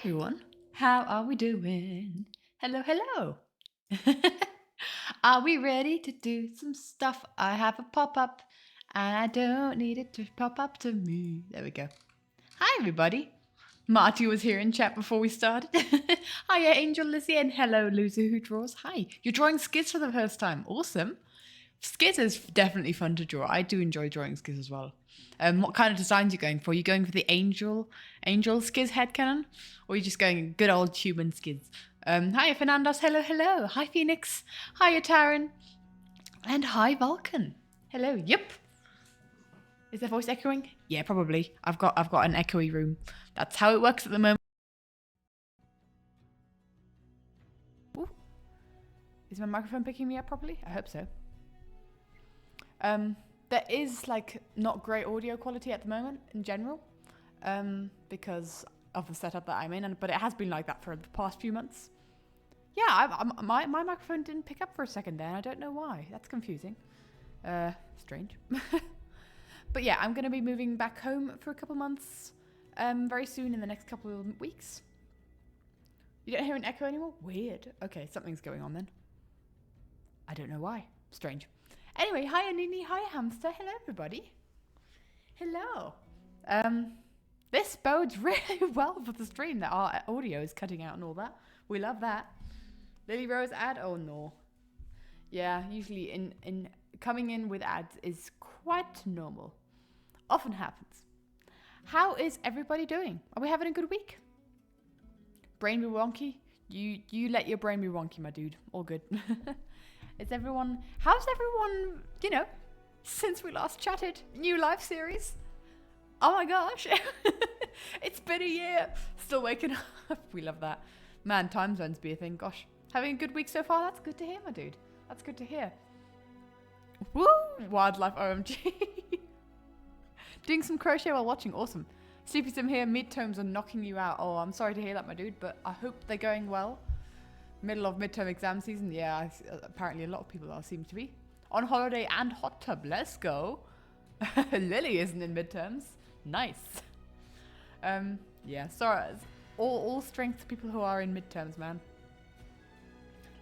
everyone, how are we doing? Hello, hello. Are we ready to do some stuff? I have a pop-up and I don't need it to pop up to me. There we go. Hi everybody. Marty was here in chat before we started. Hiya Angel Lizzie and hello Loser Who Draws. Hi. You're drawing skiz for the first time. Awesome. Skiz is definitely fun to draw. I do enjoy drawing skiz as well. What kind of designs are you going for? Are you going for the angel skiz headcanon? Or are you just going good old human skiz? Hi Fernandos, hello. Hi Phoenix. Hiya Taran. And hi Vulcan. Hello, yep. Is their voice echoing? Yeah, probably. I've got an echoey room. That's how it works at the moment. Ooh. Is my microphone picking me up properly? I hope so. There is like not great audio quality at the moment in general, because of the setup that I'm in, but it has been like that for the past few months. Yeah, my microphone didn't pick up for a second there, and I don't know why. That's confusing. Strange. But yeah, I'm going to be moving back home for a couple months very soon in the next couple of weeks. You don't hear an echo anymore? Weird. Okay, something's going on then. I don't know why. Strange. Anyway, hi Anini, hi Hamster, hello everybody. Hello. This bodes really well for the stream that our audio is cutting out and all that. We love that. Lily Rose ad, oh no. Yeah, usually in coming in with ads is quite normal. Often happens. How is everybody doing? Are we having a good week? Brain be wonky? You let your brain be wonky, my dude. All good. How's everyone, since we last chatted? New live series? Oh my gosh. It's been a year. Still waking up. We love that. Man, time zones be a thing. Gosh. Having a good week so far? That's good to hear, my dude. That's good to hear. Woo! Wildlife OMG. Doing some crochet while watching. Awesome. Sleepy Sim here. Midterms are knocking you out. Oh, I'm sorry to hear that, my dude, but I hope they're going well. Middle of midterm exam season. Yeah, apparently a lot of people seem to be. On holiday and hot tub. Let's go. Lily isn't in midterms. Nice. Yeah, sorry. All strength to people who are in midterms, man.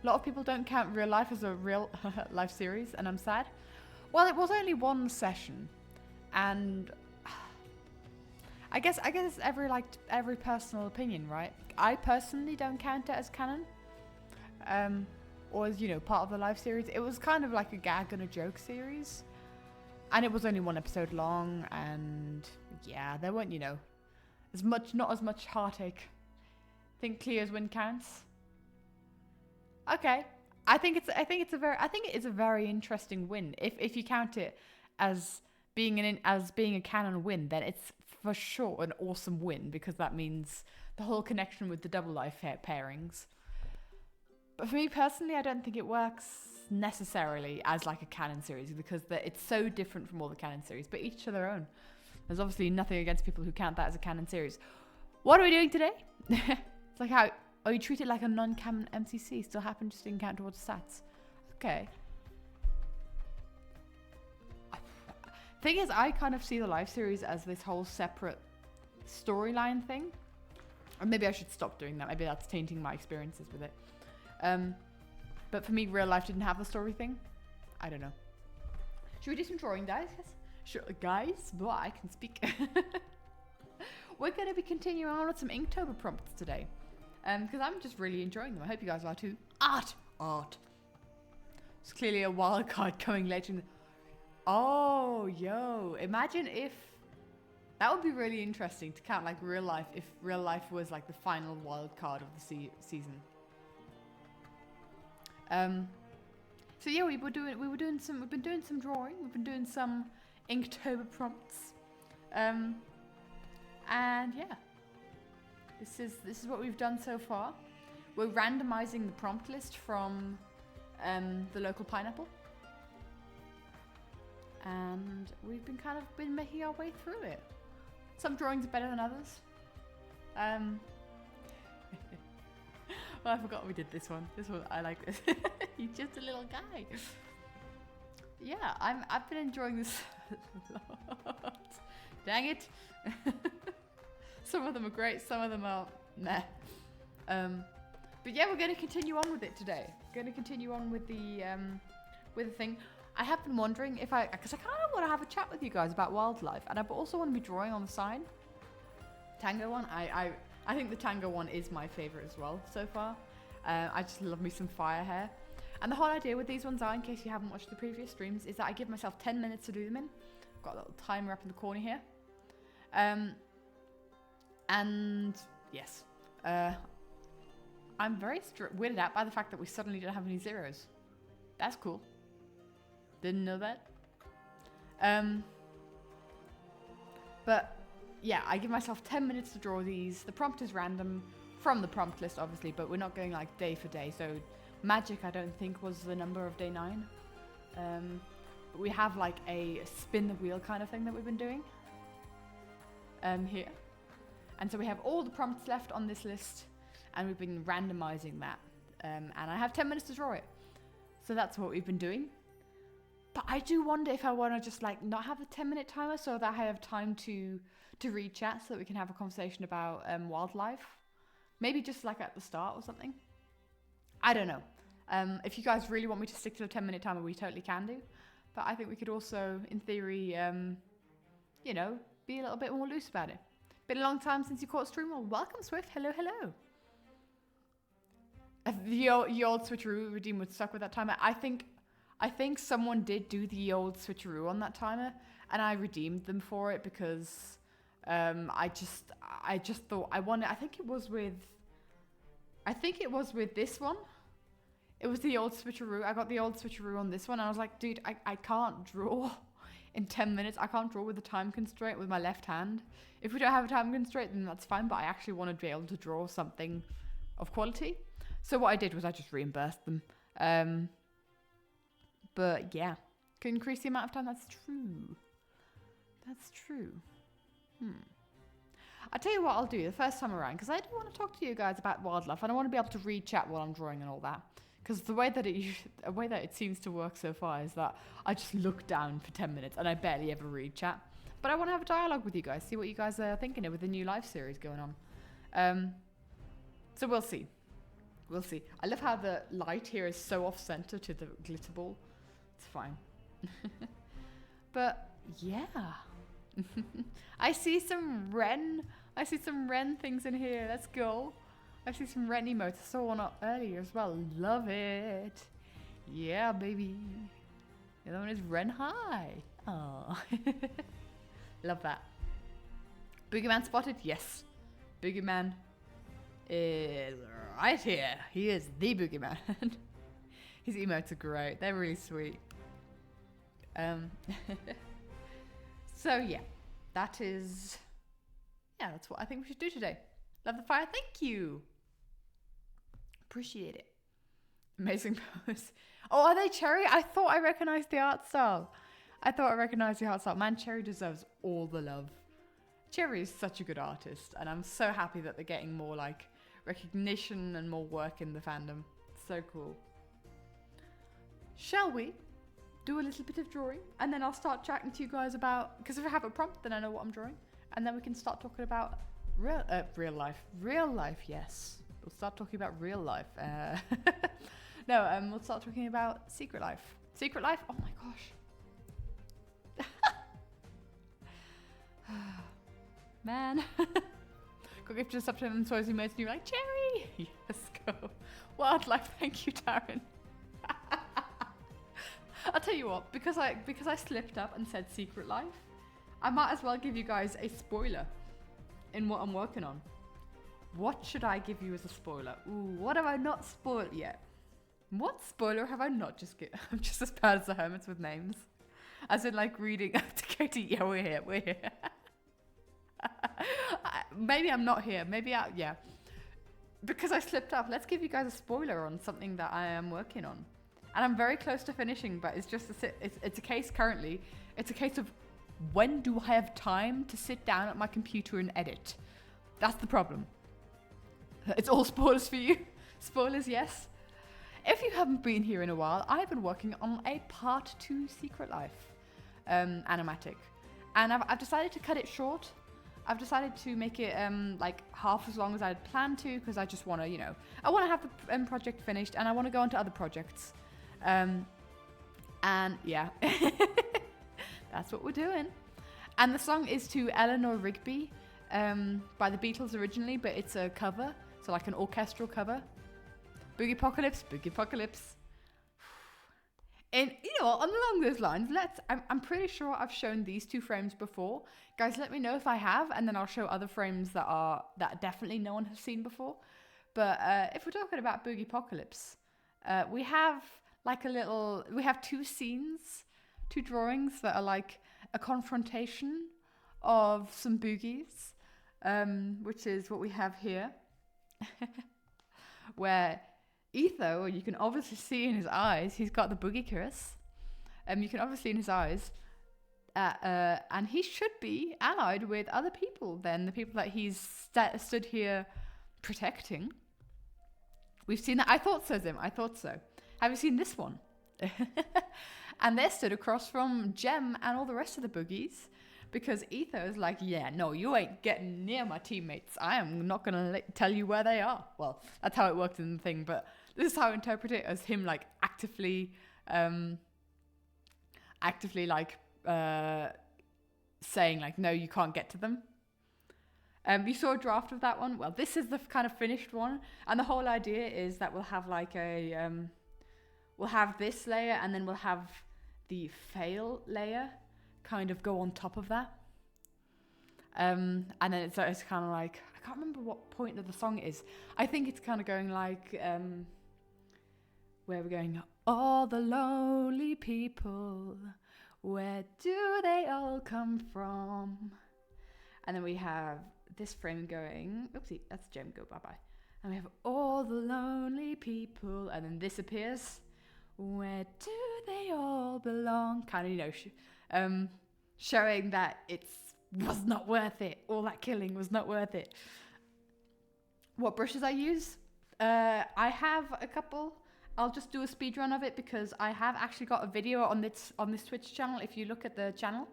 A lot of people don't count real life as a real life series, and I'm sad. Well, it was only one session, and I guess it's every personal opinion, right? I personally don't count it as canon. Or as, part of the live series. It was kind of like a gag and a joke series. And it was only one episode long, and yeah, there weren't, not as much heartache. Think Cleo's win counts? Okay. I think it is a very interesting win. If you count it as being a canon win, then it's for sure an awesome win, because that means the whole connection with the double life pairings. But for me personally, I don't think it works necessarily as like a canon series, because it's so different from all the canon series, but each to their own. There's obviously nothing against people who count that as a canon series. What are we doing today? It's like you treat it like a non-canon MCC, still happen, just didn't count towards stats. Okay. Thing is, I kind of see the live series as this whole separate storyline thing. Or maybe I should stop doing that. Maybe that's tainting my experiences with it. But for me, real life didn't have the story thing. I don't know. Should we do some drawing, guys? Yes. Sure, guys. Boy, I can speak. We're going to be continuing on with some Inktober prompts today, because I'm just really enjoying them. I hope you guys are too. Art. It's clearly a wild card coming later. Oh, yo! Imagine if that would be really interesting to count like real life. If real life was like the final wild card of the season. So yeah, we've been doing some drawing, we've been doing some Inktober prompts, and yeah, this is what we've done so far. We're randomizing the prompt list from the local pineapple, and we've been making our way through it. Some drawings are better than others. Well, I forgot we did this one. This one, I like this. He's just a little guy. Yeah, I've been enjoying this a lot. Dang it. Some of them are great, some of them are Nah. But yeah, we're going to continue on with it today. Going to continue on with the thing. I have been wondering if because I kind of want to have a chat with you guys about wildlife, and I also want to be drawing on the sign. Tango one, I think the tango one is my favorite as well so far. I just love me some fire hair. And the whole idea with these ones are, in case you haven't watched the previous streams, is that I give myself 10 minutes to do them in. I've got a little timer up in the corner here. And yes, I'm very weirded out by the fact that we suddenly don't have any zeros. That's cool. Didn't know that. But yeah, I give myself 10 minutes to draw these. The prompt is random from the prompt list, obviously, but we're not going like day for day. So magic, I don't think, was the number of day 9. But we have like a spin the wheel kind of thing that we've been doing here. And so we have all the prompts left on this list, and we've been randomizing that. And I have 10 minutes to draw it. So that's what we've been doing. But I do wonder if I want to just like not have a 10-minute timer so that I have time to read chat so that we can have a conversation about wildlife. Maybe just like at the start or something. I don't know. If you guys really want me to stick to the 10-minute timer, we totally can do. But I think we could also, in theory, you know, be a little bit more loose about it. Been a long time since you caught stream. Well, welcome, Swift. Hello, hello. The old switcheroo redeem would suck with that timer. I think someone did do the old switcheroo on that timer, and I redeemed them for it because I just thought I wanted. I think it was with this one. It was the old switcheroo. I got the old switcheroo on this one, and I was like, dude, I can't draw in 10 minutes. I can't draw with a time constraint with my left hand. If we don't have a time constraint, then that's fine, but I actually want to be able to draw something of quality. So what I did was I just reimbursed them. But yeah, could increase the amount of time. That's true. That's true. I'll tell you what I'll do the first time around, because I do want to talk to you guys about wildlife, and I want to be able to read chat while I'm drawing and all that. Because the way that it seems to work so far is that I just look down for 10 minutes and I barely ever read chat. But I want to have a dialogue with you guys, see what you guys are thinking of with the new live series going on. So we'll see. We'll see. I love how the light here is so off-center to the glitter ball. It's fine. But yeah. I see some Ren things in here. Let's go. I see some Ren emotes. I saw one up earlier as well. Love it. Yeah, baby. The other one is Ren High. Oh. Love that. Boogeyman spotted? Yes. Boogeyman is right here. He is the Boogeyman. His emotes are great. They're really sweet. So yeah, that's what I think we should do today. Love the fire. Thank you. Appreciate it. Amazing pose. Oh, are they Cherry? I thought I recognized the art style. Man, Cherry deserves all the love. Cherry is such a good artist, and I'm so happy that they're getting more like recognition and more work in the fandom. So cool. Shall we do a little bit of drawing, and then I'll start chatting to you guys about, because if I have a prompt, then I know what I'm drawing, and then we can start talking about real life. Yes, we'll start talking about real life. We'll start talking about Secret Life. Oh my gosh. Man. Got gifted a subtitle and toys emotes and you're like, Cherry! Yes, go. Wildlife, thank you, Darren. I'll tell you what, because I slipped up and said Secret Life, I might as well give you guys a spoiler in what I'm working on. What should I give you as a spoiler? Ooh, what have I not spoiled yet? What spoiler have I not just given? I'm just as bad as the hermits with names. As in like reading to Katie, yeah, we're here. Maybe I'm not here. Yeah. Because I slipped up, let's give you guys a spoiler on something that I am working on. And I'm very close to finishing, but it's just it's a case currently. It's a case of when do I have time to sit down at my computer and edit? That's the problem. It's all spoilers for you. Spoilers, yes. If you haven't been here in a while, I've been working on a part 2 Secret Life animatic. And I've decided to cut it short. I've decided to make it like half as long as I'd planned to, because I just want to, you know, I want to have the project finished and I want to go on to other projects. And yeah, that's what we're doing. And the song is to Eleanor Rigby by the Beatles originally, but it's a cover, so like an orchestral cover. Boogie Apocalypse, Boogie Apocalypse. And you know what, along those lines, I'm pretty sure I've shown these two frames before. Guys, let me know if I have, and then I'll show other frames that definitely no one has seen before. But if we're talking about Boogie Apocalypse, we have like we have two scenes, two drawings that are like a confrontation of some boogies, which is what we have here. Where Etho, you can obviously see in his eyes, he's got the boogie curse. You can obviously see in his eyes, and he should be allied with other people than the people that he's stood here protecting. We've seen that. I thought so, Zim. I thought so. Have you seen this one? And they're stood across from Jem and all the rest of the boogies, because Etho is like, yeah, no, you ain't getting near my teammates. I am not going to tell you where they are. Well, that's how it worked in the thing, but this is how I interpret it, as him like actively like saying like, no, you can't get to them. You saw a draft of that one. Well, this is the kind of finished one, and the whole idea is that we'll have like a we'll have this layer, and then we'll have the fail layer kind of go on top of that. And then it's kind of like, I can't remember what point of the song it is. I think it's kind of going like, where we're going, all the lonely people, where do they all come from? And then we have this frame going, oopsie, that's Jem, go bye-bye. And we have all the lonely people, and then this appears, where do they all belong? Kind of, you know, showing that it was not worth it. All that killing was not worth it. What brushes I use? I have a couple. I'll just do a speed run of it, because I have actually got a video on this Twitch channel. If you look at the channel,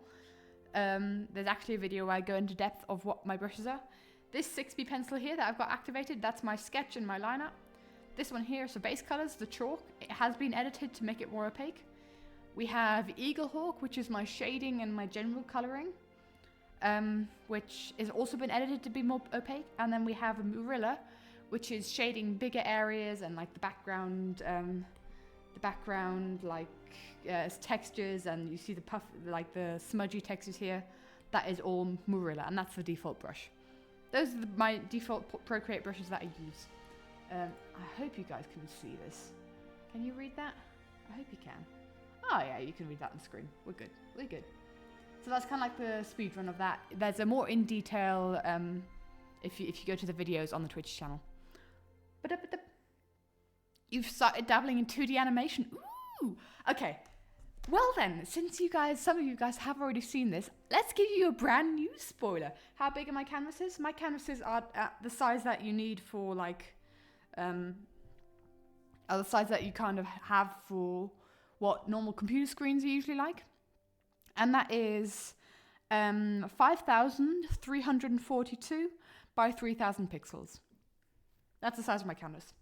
there's actually a video where I go into depth of what my brushes are. This 6B pencil here that I've got activated, that's my sketch and my lineup. This one here is the base colors, the chalk. It has been edited to make it more opaque. We have Eagle Hawk, which is my shading and my general coloring, which has also been edited to be more opaque. And then we have Marilla, which is shading bigger areas and like the background like textures, and you see the puff, like the smudgy textures here. That is all Marilla, and that's the default brush. Those are my default Procreate brushes that I use. I hope you guys can see this. Can you read that? I hope you can. Oh yeah, you can read that on the screen. We're good. We're good. So that's kind of like the speed run of that. There's a more in detail if you go to the videos on the Twitch channel. But you've started dabbling in 2D animation. Ooh. Okay. Well then, since some of you guys have already seen this, let's give you a brand new spoiler. How big are my canvases? My canvases are at the size that you need for like are the size that you kind of have for what normal computer screens are usually like. And that is 5,342 by 3,000 pixels. That's the size of my canvas.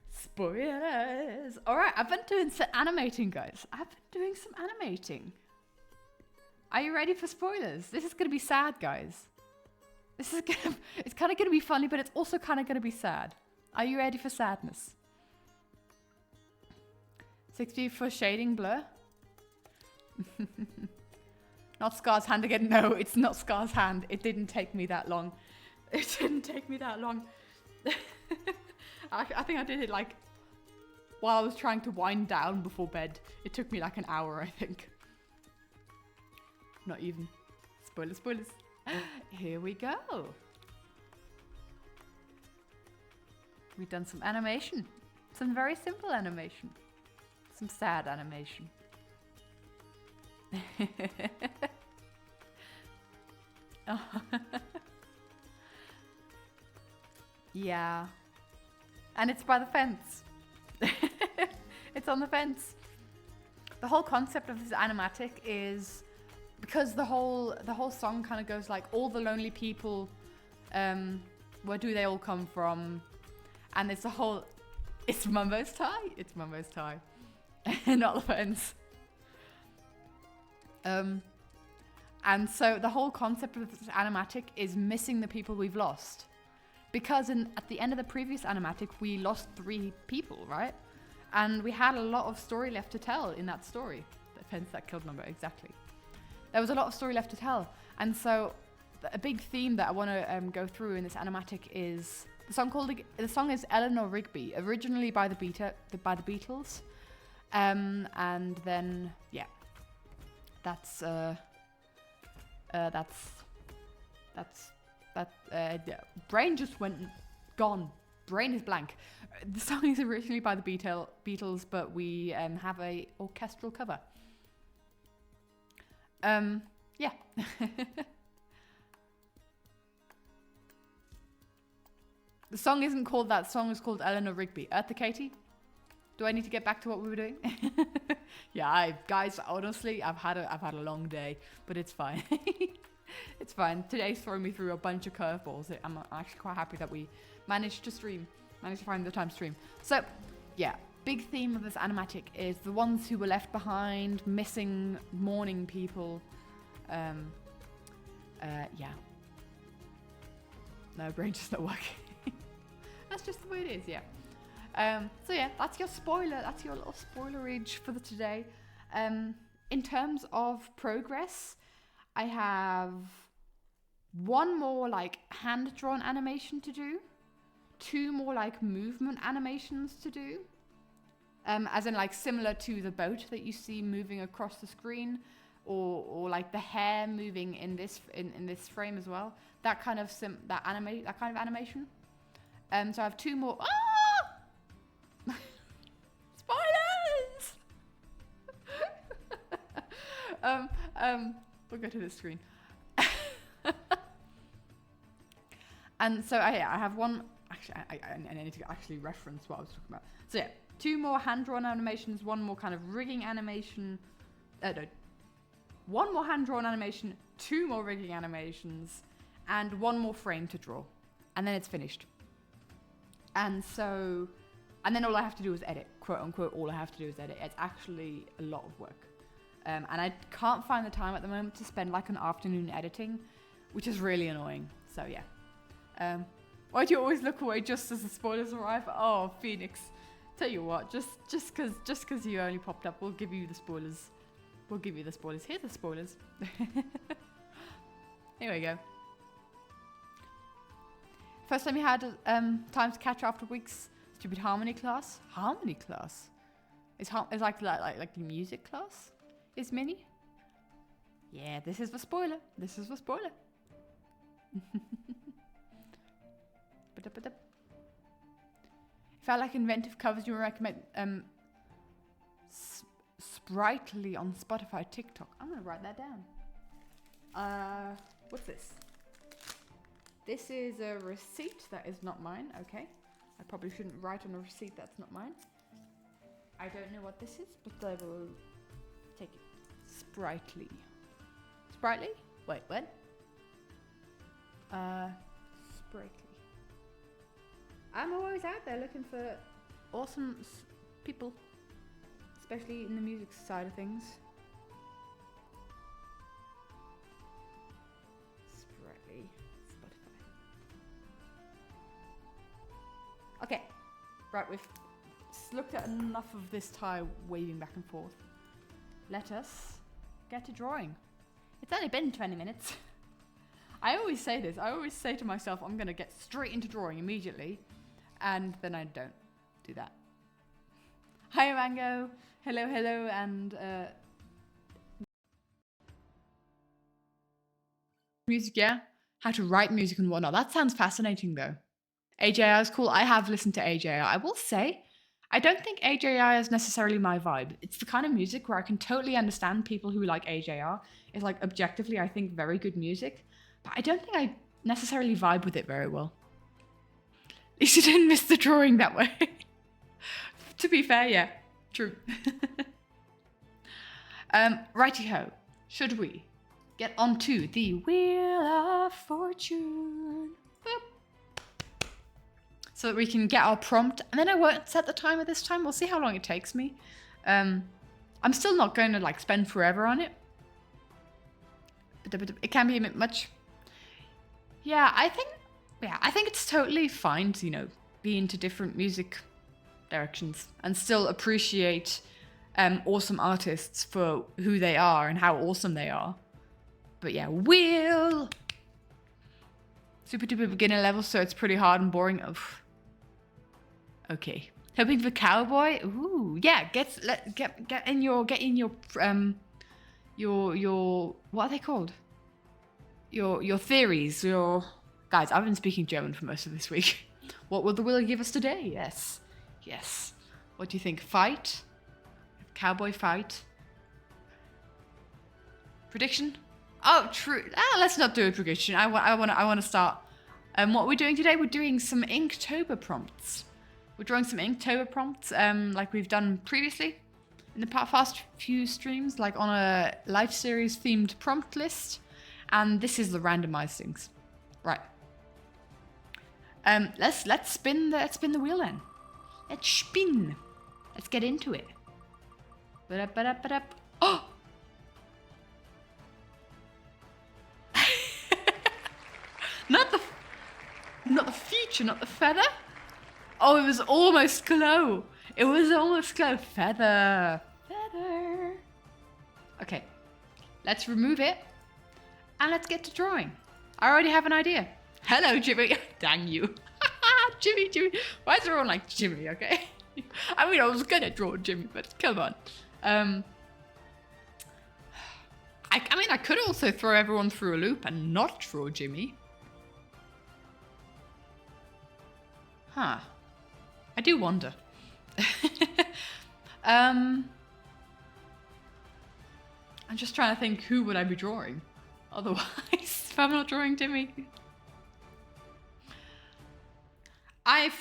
Spoilers! Alright, I've been doing some animating, guys. I've been doing some animating. Are you ready for spoilers? This is going to be sad, guys. It's kind of going to be funny, but it's also kind of going to be sad. Are you ready for sadness? 60 for shading blur. Not Scar's hand again. No, it's not Scar's hand. It didn't take me that long. It didn't take me that long. I think I did it like while I was trying to wind down before bed. It took me like an hour, I think. Not even. Spoilers, spoilers. Here we go. We've done some animation. Some very simple animation. Some sad animation. Oh. Yeah. And it's by the fence. It's on the fence. The whole concept of this animatic is because the whole song kind of goes like, all the lonely people, where do they all come from? And it's a whole, it's Mumbo's tie. It's Mumbo's tie. Not the phones. And so the whole concept of this animatic is missing the people we've lost. Because at the end of the previous animatic, we lost 3 people, right? And we had a lot of story left to tell in that story. The fence that killed Mumbo, exactly. There was a lot of story left to tell. And so a big theme that I want to go through in this animatic is the song is Eleanor Rigby, originally by the Beatles. And then, yeah, that's brain just went gone. Brain is blank. The song is originally by the Beatles, but we have a orchestral cover. Yeah. The song isn't called that. The song is called Eleanor Rigby. Eartha Katie? Do I need to get back to what we were doing? Yeah, guys, honestly, I've had a long day, but it's fine. It's fine. Today's throwing me through a bunch of curveballs. I'm actually quite happy that we managed to find the time to stream. So, yeah, big theme of this animatic is the ones who were left behind, missing, mourning people. Yeah. No, brain just not working. That's just the way it is, yeah. So yeah, that's your spoiler. That's your little spoilerage for today. In terms of progress, I have 1 more like hand-drawn animation to do, 2 more like movement animations to do, as in like similar to the boat that you see moving across the screen, or like the hair moving in this frame as well. That kind of animation. So I have 2 more. Spoilers! We'll go to this screen. And so I have 1. Actually, I need to actually reference what I was talking about. So yeah, 2 more hand-drawn animations, 1 more kind of rigging animation. No, 1 more hand-drawn animation, 2 more rigging animations, and 1 more frame to draw, and then it's finished. And so, and then all I have to do is edit, quote unquote. All I have to do is edit. It's actually a lot of work. And I can't find the time at the moment to spend like an afternoon editing, which is really annoying. So yeah. Why do you always look away just as the spoilers arrive? Oh, Phoenix. Tell you what, just cause you only popped up, we'll give you the spoilers. We'll give you the spoilers. Here's the spoilers. Here we go. First time you had time to catch after week's stupid harmony class. Harmony class? It's like the music class? Is Minnie? Yeah, this is the spoiler. This is the spoiler. If I like inventive covers, you would recommend Sprightly on Spotify, TikTok. I'm gonna write that down. What's this? This is a receipt that is not mine. Okay, I probably shouldn't write on a receipt that's not mine. I don't know what this is, but I will take it. Sprightly. Sprightly? Wait, what? Sprightly. I'm always out there looking for awesome people, especially in the music side of things. Sprightly. Spotify. Okay. Right, we've looked at enough of this tie waving back and forth. Let us get to drawing. It's only been 20 minutes. I always say this. I always say to myself, I'm going to get straight into drawing immediately. And then I don't do that. Hi, Mango. Hello, hello. And music, yeah? How to write music and whatnot. That sounds fascinating, though. AJI is cool. I have listened to AJI. I will say, I don't think AJI is necessarily my vibe. It's the kind of music where I can totally understand people who like AJR. It's like, objectively, I think very good music. But I don't think I necessarily vibe with it very well. At least you didn't miss the drawing that way. To be fair, yeah. True. Righty-ho. Should we get onto the Wheel of Fortune. Boop. So that we can get our prompt. And then I won't set the timer this time. We'll see how long it takes me. I'm still not going to like spend forever on it. But it can be a bit much. Yeah, I think it's totally fine to, you know, be into different music directions and still appreciate awesome artists for who they are and how awesome they are. But yeah, Wheel. Super duper beginner level, so it's pretty hard and boring. Oof. Okay. Hoping for cowboy. Ooh, yeah. Get in your what are they called? Your theories. Your guys. I've been speaking German for most of this week. What will the Wheel give us today? Yes, yes. What do you think? Fight. Cowboy fight. Prediction. Oh, true. Let's not do a prediction. I want to start. What we're doing today, we're doing some InkTober prompts. We're drawing some InkTober prompts, like we've done previously in the past few streams, like on a life series themed prompt list. And this is the randomized things, right? Let's spin the wheel then. Let's spin. Let's get into it. Oh. Not the future, not the feather. Oh, it was almost glow. It was almost glow. Feather. Feather. Okay. Let's remove it. And let's get to drawing. I already have an idea. Hello, Jimmy. Dang you. Jimmy. Why is everyone like Jimmy, okay? I mean, I was going to draw Jimmy, but come on. I mean, I could also throw everyone through a loop and not draw Jimmy. Huh. I do wonder. I'm just trying to think, who would I be drawing otherwise if I'm not drawing Jimmy? I'm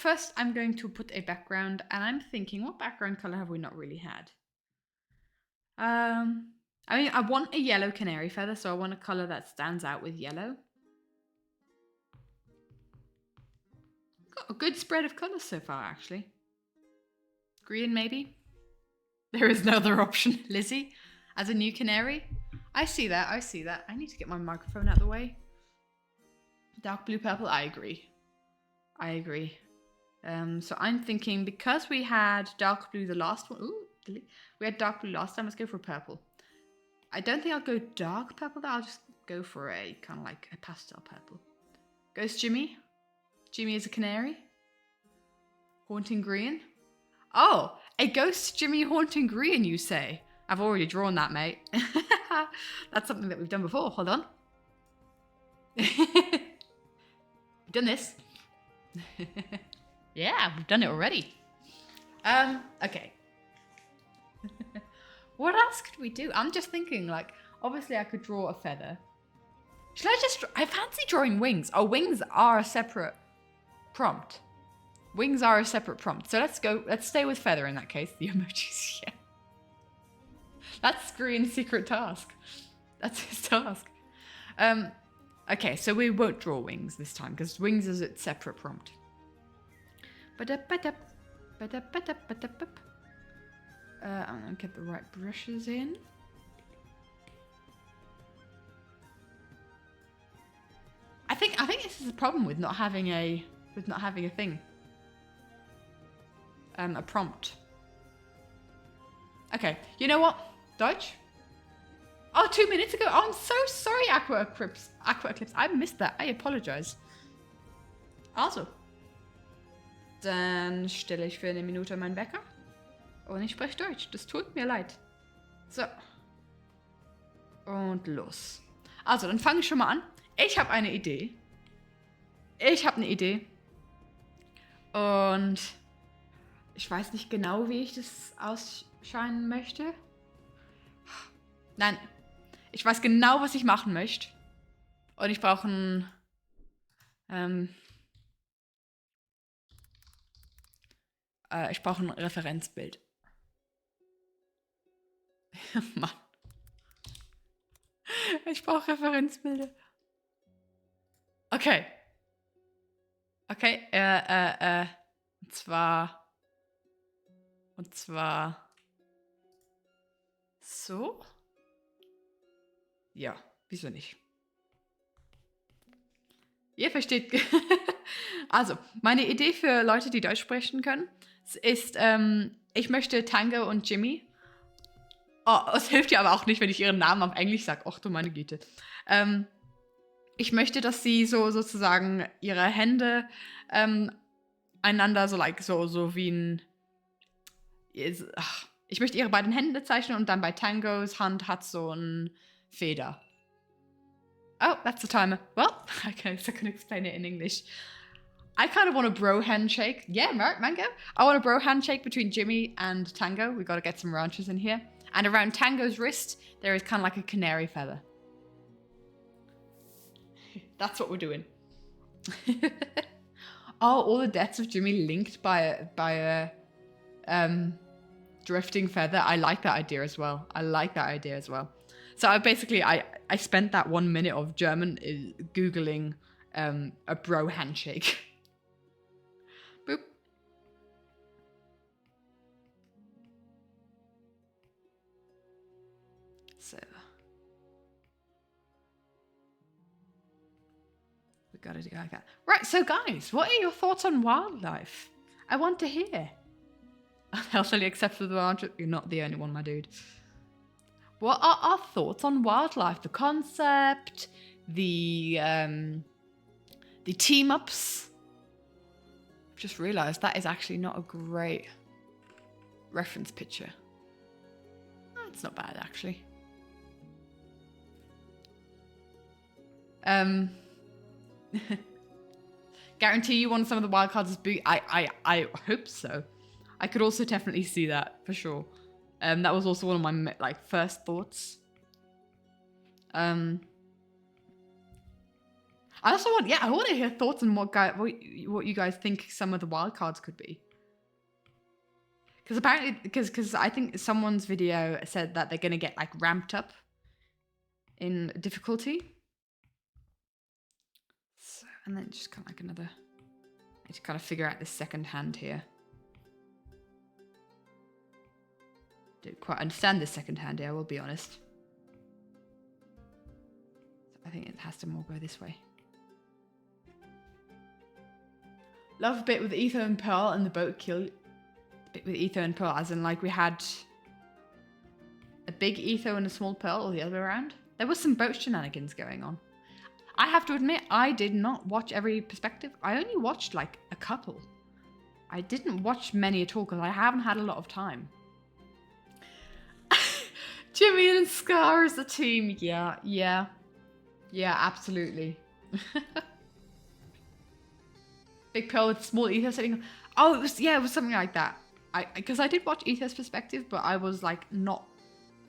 going to put a background, and I'm thinking, what background color have we not really had? I mean, I want a yellow canary feather, so I want a color that stands out with yellow. Got a good spread of colors so far, actually. Green, maybe? There is no other option. Lizzie, as a new canary. I see that. I need to get my microphone out of the way. Dark blue, purple. I agree. So I'm thinking, because we had dark blue the last one. Ooh, we had dark blue last time. Let's go for purple. I don't think I'll go dark purple, though. I'll just go for a kind of like a pastel purple. Goes Jimmy. Jimmy is a canary. Haunting green. Oh, a ghost Jimmy haunting green, you say? I've already drawn that, mate. That's something that we've done before. Hold on. We've done this. Yeah, we've done it already. Okay. What else could we do? I'm just thinking, like, obviously I could draw a feather. Should I just... I fancy drawing wings. Oh, wings are a separate prompt. Wings are a separate prompt. So let's stay with feather in that case. The emojis, yeah. That's Green's secret task. That's his task. Okay, so we won't draw wings this time, because wings is a separate prompt. I'm gonna get the right brushes in. I think this is a problem with not having a thing. A prompt. Okay, you know what? Deutsch? Oh, 2 minutes ago. Oh, I'm so sorry, Aqua Eclipse. I missed that. I apologize. Also. Dann stelle ich für eine Minute meinen Wecker. Und ich spreche Deutsch. Das tut mir leid. So. Und los. Also, dann fange ich schon mal an. Ich habe eine Idee. Und ich weiß nicht genau, wie ich das ausscheinen möchte. Nein. Ich weiß genau, was ich machen möchte. Und ich brauche ein Referenzbild. Mann. Ich brauche Referenzbilder. Okay. Okay, und zwar so. Ja, wieso nicht? Ihr versteht. Also, meine Idee für Leute, die Deutsch sprechen können, ist, ich möchte Tango und Jimmy. Oh, es hilft ja aber auch nicht, wenn ich ihren Namen auf Englisch sage. Och du meine Güte. Ich möchte, dass sie sozusagen ihre Hände einander so wie ein. Ich möchte ihre beiden Hände zeichnen und dann bei Tangos Hand hat so ein Feder. Oh, that's the timer. Well, I can explain it in English. I kind of want a bro handshake. Yeah, Mango. I want a bro handshake between Jimmy and Tango. We got to get some ranchers in here. And around Tango's wrist, there is kind of like a canary feather. That's what we're doing. Oh, all the deaths of Jimmy linked by a drifting feather. I like that idea as well. So I spent that 1 minute of German Googling a bro handshake. Boop. So we gotta do like that. Right, so guys, what are your thoughts on wildlife? I want to hear. Healthily except for the larger. You're not the only one, my dude. What are our thoughts on wildlife? The concept, the team-ups. I've just realised that is actually not a great reference picture. It's not bad, actually. Guarantee you one of some of the wild cards is boot. I hope so. I could also definitely see that for sure. That was also one of my first thoughts. I also want to hear thoughts on what you guys think some of the wild cards could be. Because apparently, because I think someone's video said that they're gonna get ramped up in difficulty. So, and then just kind of another. I need to kind of figure out this second hand here. Didn't quite understand this second hand here, I will be honest. So I think it has to more go this way. Love a bit with Ether and Pearl and the boat kill. A bit with Ether and Pearl, as in we had a big Ether and a small Pearl, or the other way around. There was some boat shenanigans going on. I have to admit, I did not watch every perspective. I only watched a couple. I didn't watch many at all because I haven't had a lot of time. Jimmy and Scar as a team. Yeah, absolutely. Big Pearl with small Ether sitting. Oh, it was something like that. Because I did watch Ether's perspective, but I was not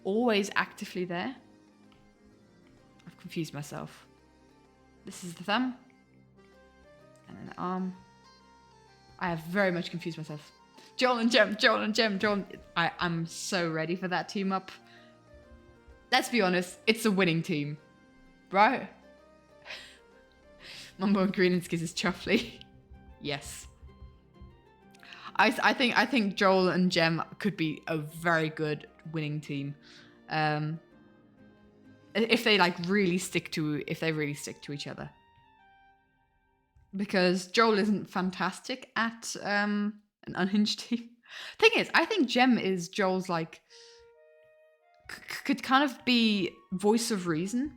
always actively there. I've confused myself. This is the thumb. And then the arm. I have very much confused myself. Joel and Jem. I'm so ready for that team up. Let's be honest, it's a winning team. Right? Mumbo and Green and Skiz is Chuffley. Yes. I think Joel and Jem could be a very good winning team. If they really stick to each other. Because Joel isn't fantastic at an unhinged team. Thing is, I think Jem is Joel's could kind of be voice of reason.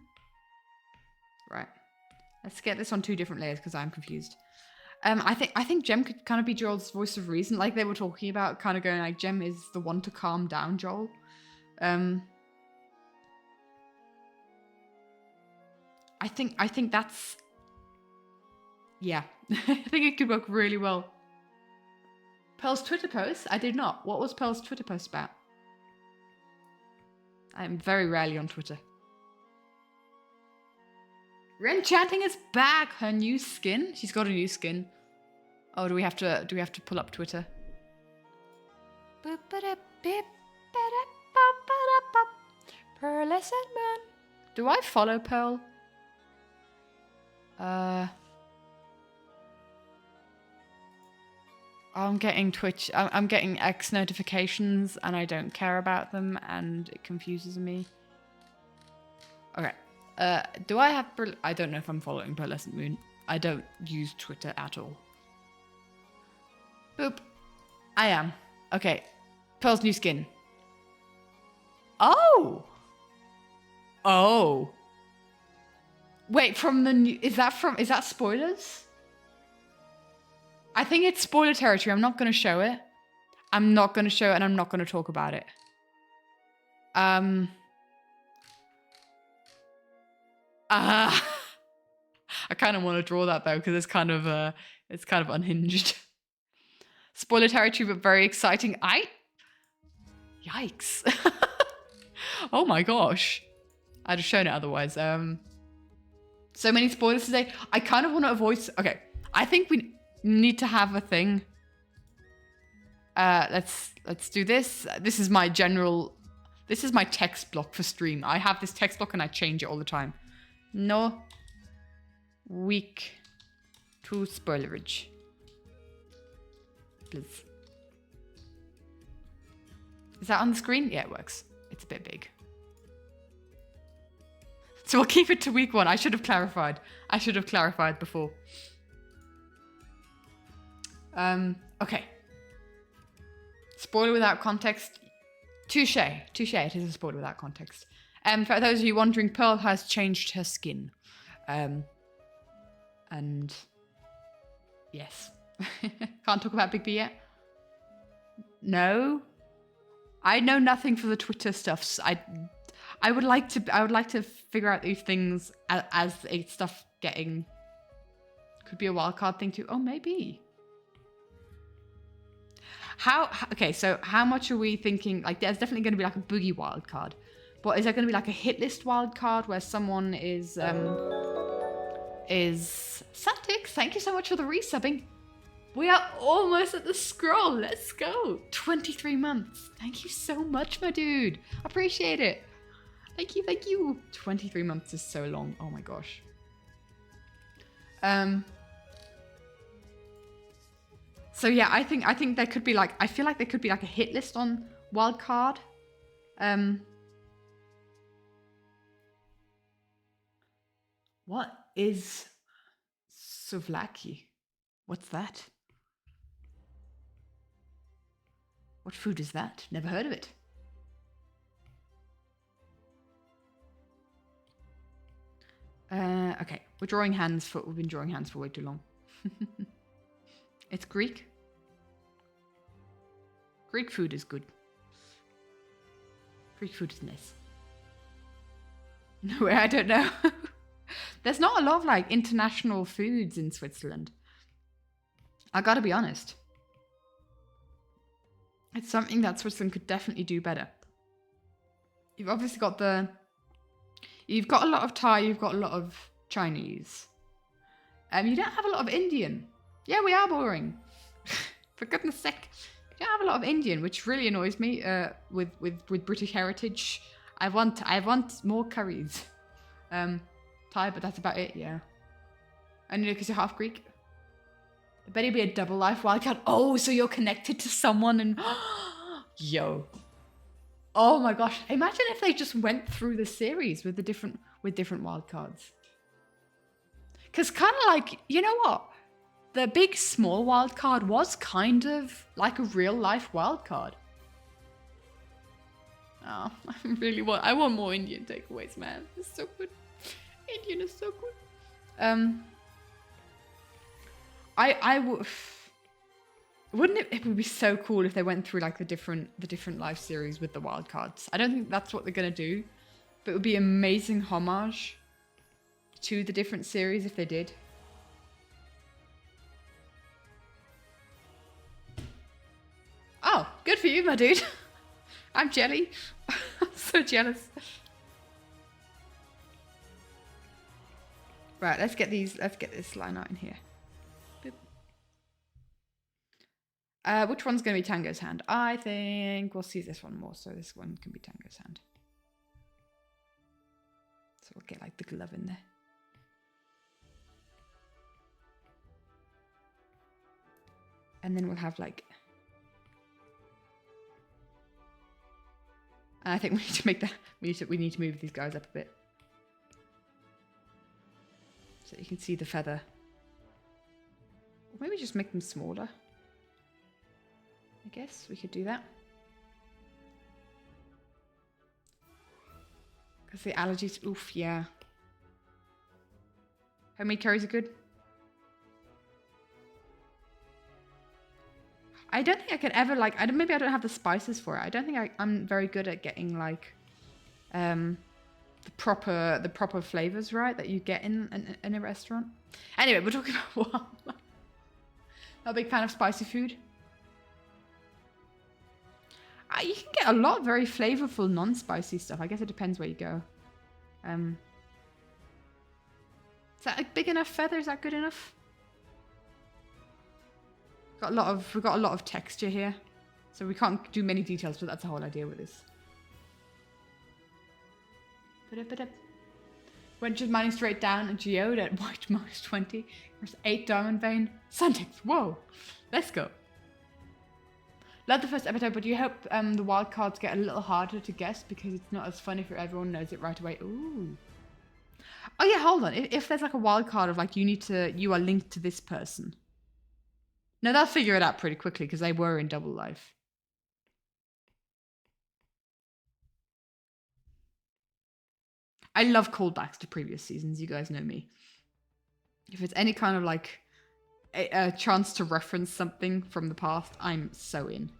Right. Let's get this on 2 different layers because I'm confused. I think Jem could kind of be Joel's voice of reason, like they were talking about, kind of going Jem is the one to calm down Joel. I think that's. Yeah, I think it could work really well. Pearl's Twitter post? I did not. What was Pearl's Twitter post about? I'm very rarely on Twitter. Ren Chanting is back. Her new skin. She's got a new skin. Oh, do we have to pull up Twitter? Pearlescent Moon. Do I follow Pearl? I'm getting Twitch. I'm getting X notifications and I don't care about them and it confuses me. Okay. Do I have... I don't know if I'm following Pearlescent Moon. I don't use Twitter at all. Boop. I am. Okay. Pearl's new skin. Oh! Oh. Wait, from the new... Is that spoilers? I think it's spoiler territory. I'm not going to show it. I'm not going to show it and I'm not going to talk about it. I kind of want to draw that though because it's kind of unhinged. Spoiler territory, but very exciting. Yikes. Oh my gosh. I'd have shown it otherwise. So many spoilers today. I kind of want to avoid... Okay. I think we need to have a thing. Let's do this. This is my text block for stream. I have this text block and I change it all the time. No. Weak to spoilerage. Please. Is that on the screen? Yeah, it works. It's a bit big. So we'll keep it to week 1. I should have clarified. I should have clarified before. Okay. Spoiler without context. Touche. Touche. It is a spoiler without context. For those of you wondering, Pearl has changed her skin. And yes. Can't talk about Big B yet? No. I know nothing for the Twitter stuffs. I would like to figure out these things as stuff getting... Could be a wildcard thing too. Oh, maybe. Okay, so how much are we thinking? Like, there's definitely going to be like a boogie wildcard. But is there going to be like a hit list wildcard where someone is Satix, thank you so much for the resubbing. We are almost at the scroll. Let's go. 23 months. Thank you so much, my dude. Appreciate it. Thank you, thank you. 23 months is so long. Oh my gosh. So yeah, I think there could be like, I feel like there could be like a hit list on wildcard. What is souvlaki? What's that? What food is that? Never heard of it. Okay, we've been drawing hands for way too long. It's Greek. Greek food is good. Greek food is nice. No, I don't know. There's not a lot of like international foods in Switzerland. I gotta be honest. It's something that Switzerland could definitely do better. You've obviously got you've got a lot of Thai, you've got a lot of Chinese. You don't have a lot of Indian. Yeah, we are boring. For goodness sake. You don't have a lot of Indian, which really annoys me with British heritage. I want more curries. Thai, but that's about it, yeah. Only because you're half Greek. I bet it'd be a double life wildcard. Oh, so you're connected to someone and... Yo. Oh my gosh. Imagine if they just went through the series with different wildcards. Because kind of like, you know what? The big small wildcard was kind of like a real life wildcard. Oh, I want more Indian takeaways, man. It's so good. Indian is so good. Wouldn't it would be so cool if they went through like the different life series with the wildcards. I don't think that's what they're gonna do, but it would be amazing homage to the different series if they did. Oh, good for you, my dude. I'm jelly. I'm so jealous. Right, let's get this line out in here. Boop. Which one's going to be Tango's hand? I think we'll see this one more, so this one can be Tango's hand. So So we'll get like the glove in there. And then we'll have like... And I think we need to make that... We need to move these guys up a bit. So you can see the feather. Or maybe just make them smaller. I guess we could do that. Because the allergies... Oof, yeah. Homemade curries are good. I don't think I could ever like... maybe I don't have the spices for it. I don't think I'm very good at getting like... the proper flavors right that you get in a restaurant. Anyway, we're talking about what? Not a big fan of spicy food. You can get a lot of very flavorful non-spicy stuff. I guess it depends where you go. Is that a big enough feather? Is that good enough? We've got a lot of texture here, so we can't do many details, but that's the whole idea with this. Went just mining straight down a geode at white -20. There's 8 diamond vein. Santex, whoa! Let's go. Love the first episode, but you hope the wild cards get a little harder to guess because it's not as fun if everyone knows it right away. Ooh. Oh yeah, hold on. If there's like a wild card of like you are linked to this person. No, they'll figure it out pretty quickly because they were in Double Life. I love callbacks to previous seasons. You guys know me. If it's any kind of like a chance to reference something from the past, I'm so in.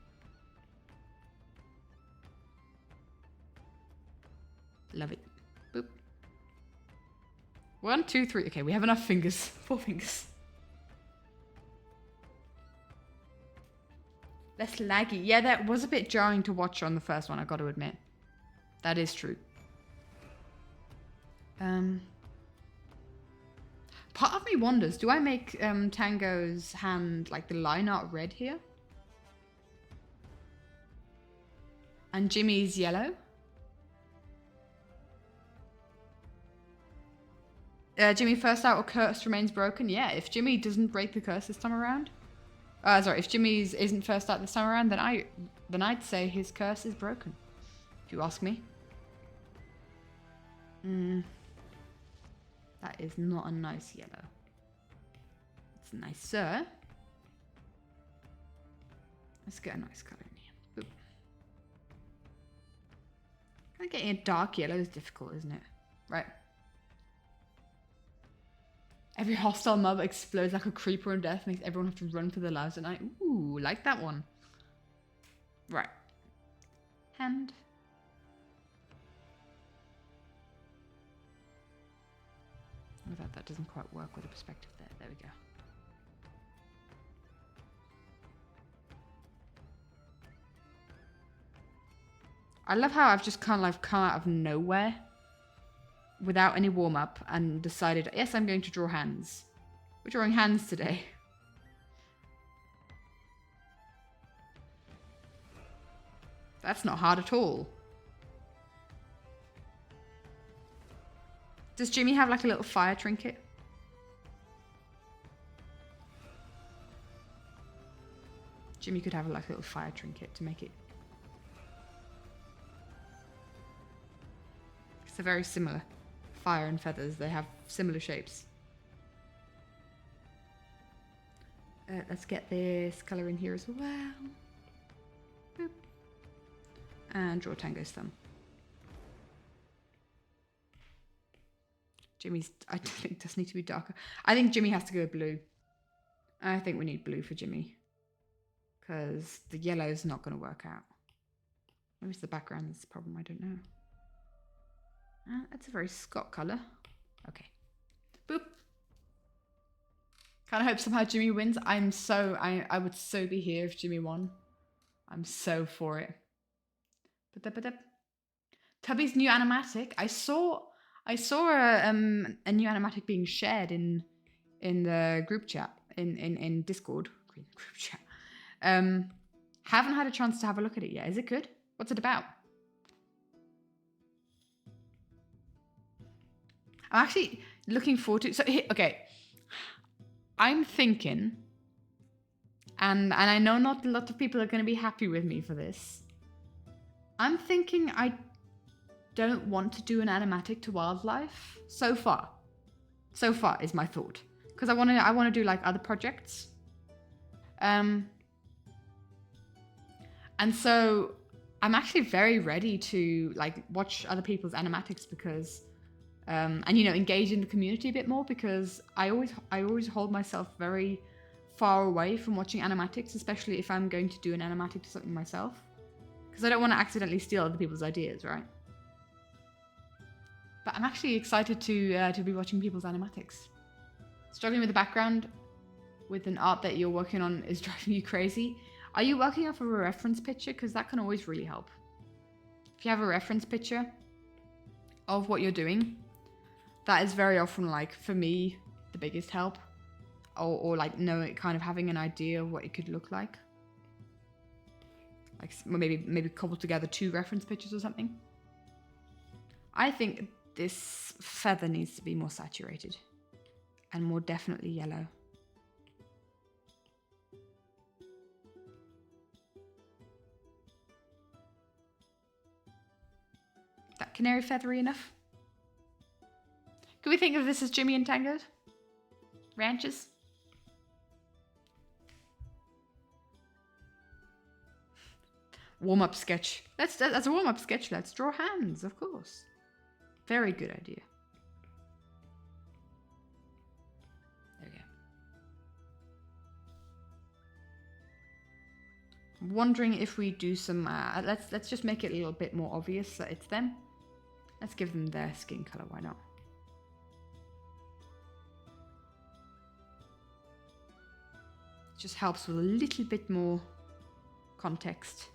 Love it. Boop. 1, 2, 3. Okay, we have enough fingers. 4 fingers. Less laggy. Yeah, that was a bit jarring to watch on the first one, I got to admit. That is true. Part of me wonders, do I make Tango's hand like the line art red here? And Jimmy's yellow? Jimmy first out or curse remains broken? Yeah, if Jimmy doesn't break the curse this time around. Sorry, if Jimmy's isn't first out this time around, then I'd say his curse is broken. If you ask me. That is not a nice yellow. It's nicer. Let's get a nice color in here. Boop. Kind of getting a dark yellow is difficult, isn't it? Right. Every hostile mob explodes like a creeper in death, makes everyone have to run for their lives at night. Ooh, like that one. Right. Hand. Oh, that doesn't quite work with the perspective there. There we go. I love how I've just kind of like come out of nowhere without any warm-up and decided, yes, I'm going to draw hands. We're drawing hands today. That's not hard at all. Does Jimmy have like a little fire trinket? Jimmy could have like a little fire trinket to make it. It's very similar. Fire and feathers, they have similar shapes. Let's get this color in here as well. Boop. And draw Tango's thumb. Jimmy's, I think, does need to be darker. I think Jimmy has to go blue. I think we need blue for Jimmy. Because the yellow is not going to work out. Maybe it's the background that's the problem, I don't know. That's a very Scott colour. Okay. Boop. Kind of hope somehow Jimmy wins. I would so be here if Jimmy won. I'm so for it. Tubby's new animatic. I saw a new animatic being shared in the group chat in Discord group chat. Haven't had a chance to have a look at it yet. Is it good? What's it about? I'm actually looking forward to. So okay, I'm thinking, and I know not a lot of people are going to be happy with me for this. I'm thinking I don't want to do an animatic to wildlife so far. So far is my thought, because I want to do like other projects. And so I'm actually very ready to like watch other people's animatics because, and engage in the community a bit more, because I always hold myself very far away from watching animatics, especially if I'm going to do an animatic to something myself, because I don't want to accidentally steal other people's ideas, right? But I'm actually excited to be watching people's animatics. Struggling with the background with an art that you're working on is driving you crazy. Are you working off of a reference picture? Because that can always really help. If you have a reference picture of what you're doing, that is very often, like, for me, the biggest help. Or like, kind of having an idea of what it could look like. Like, maybe cobble together 2 reference pictures or something. I think this feather needs to be more saturated. And more definitely yellow. That canary feathery enough? Can we think of this as Jimmy and Tango? Ranches? Warm-up sketch. That's a warm-up sketch. Let's draw hands, of course. Very good idea. There we go. I'm wondering if we do some. Let's just make it a little bit more obvious that it's them. Let's give them their skin color. Why not? It just helps with a little bit more context.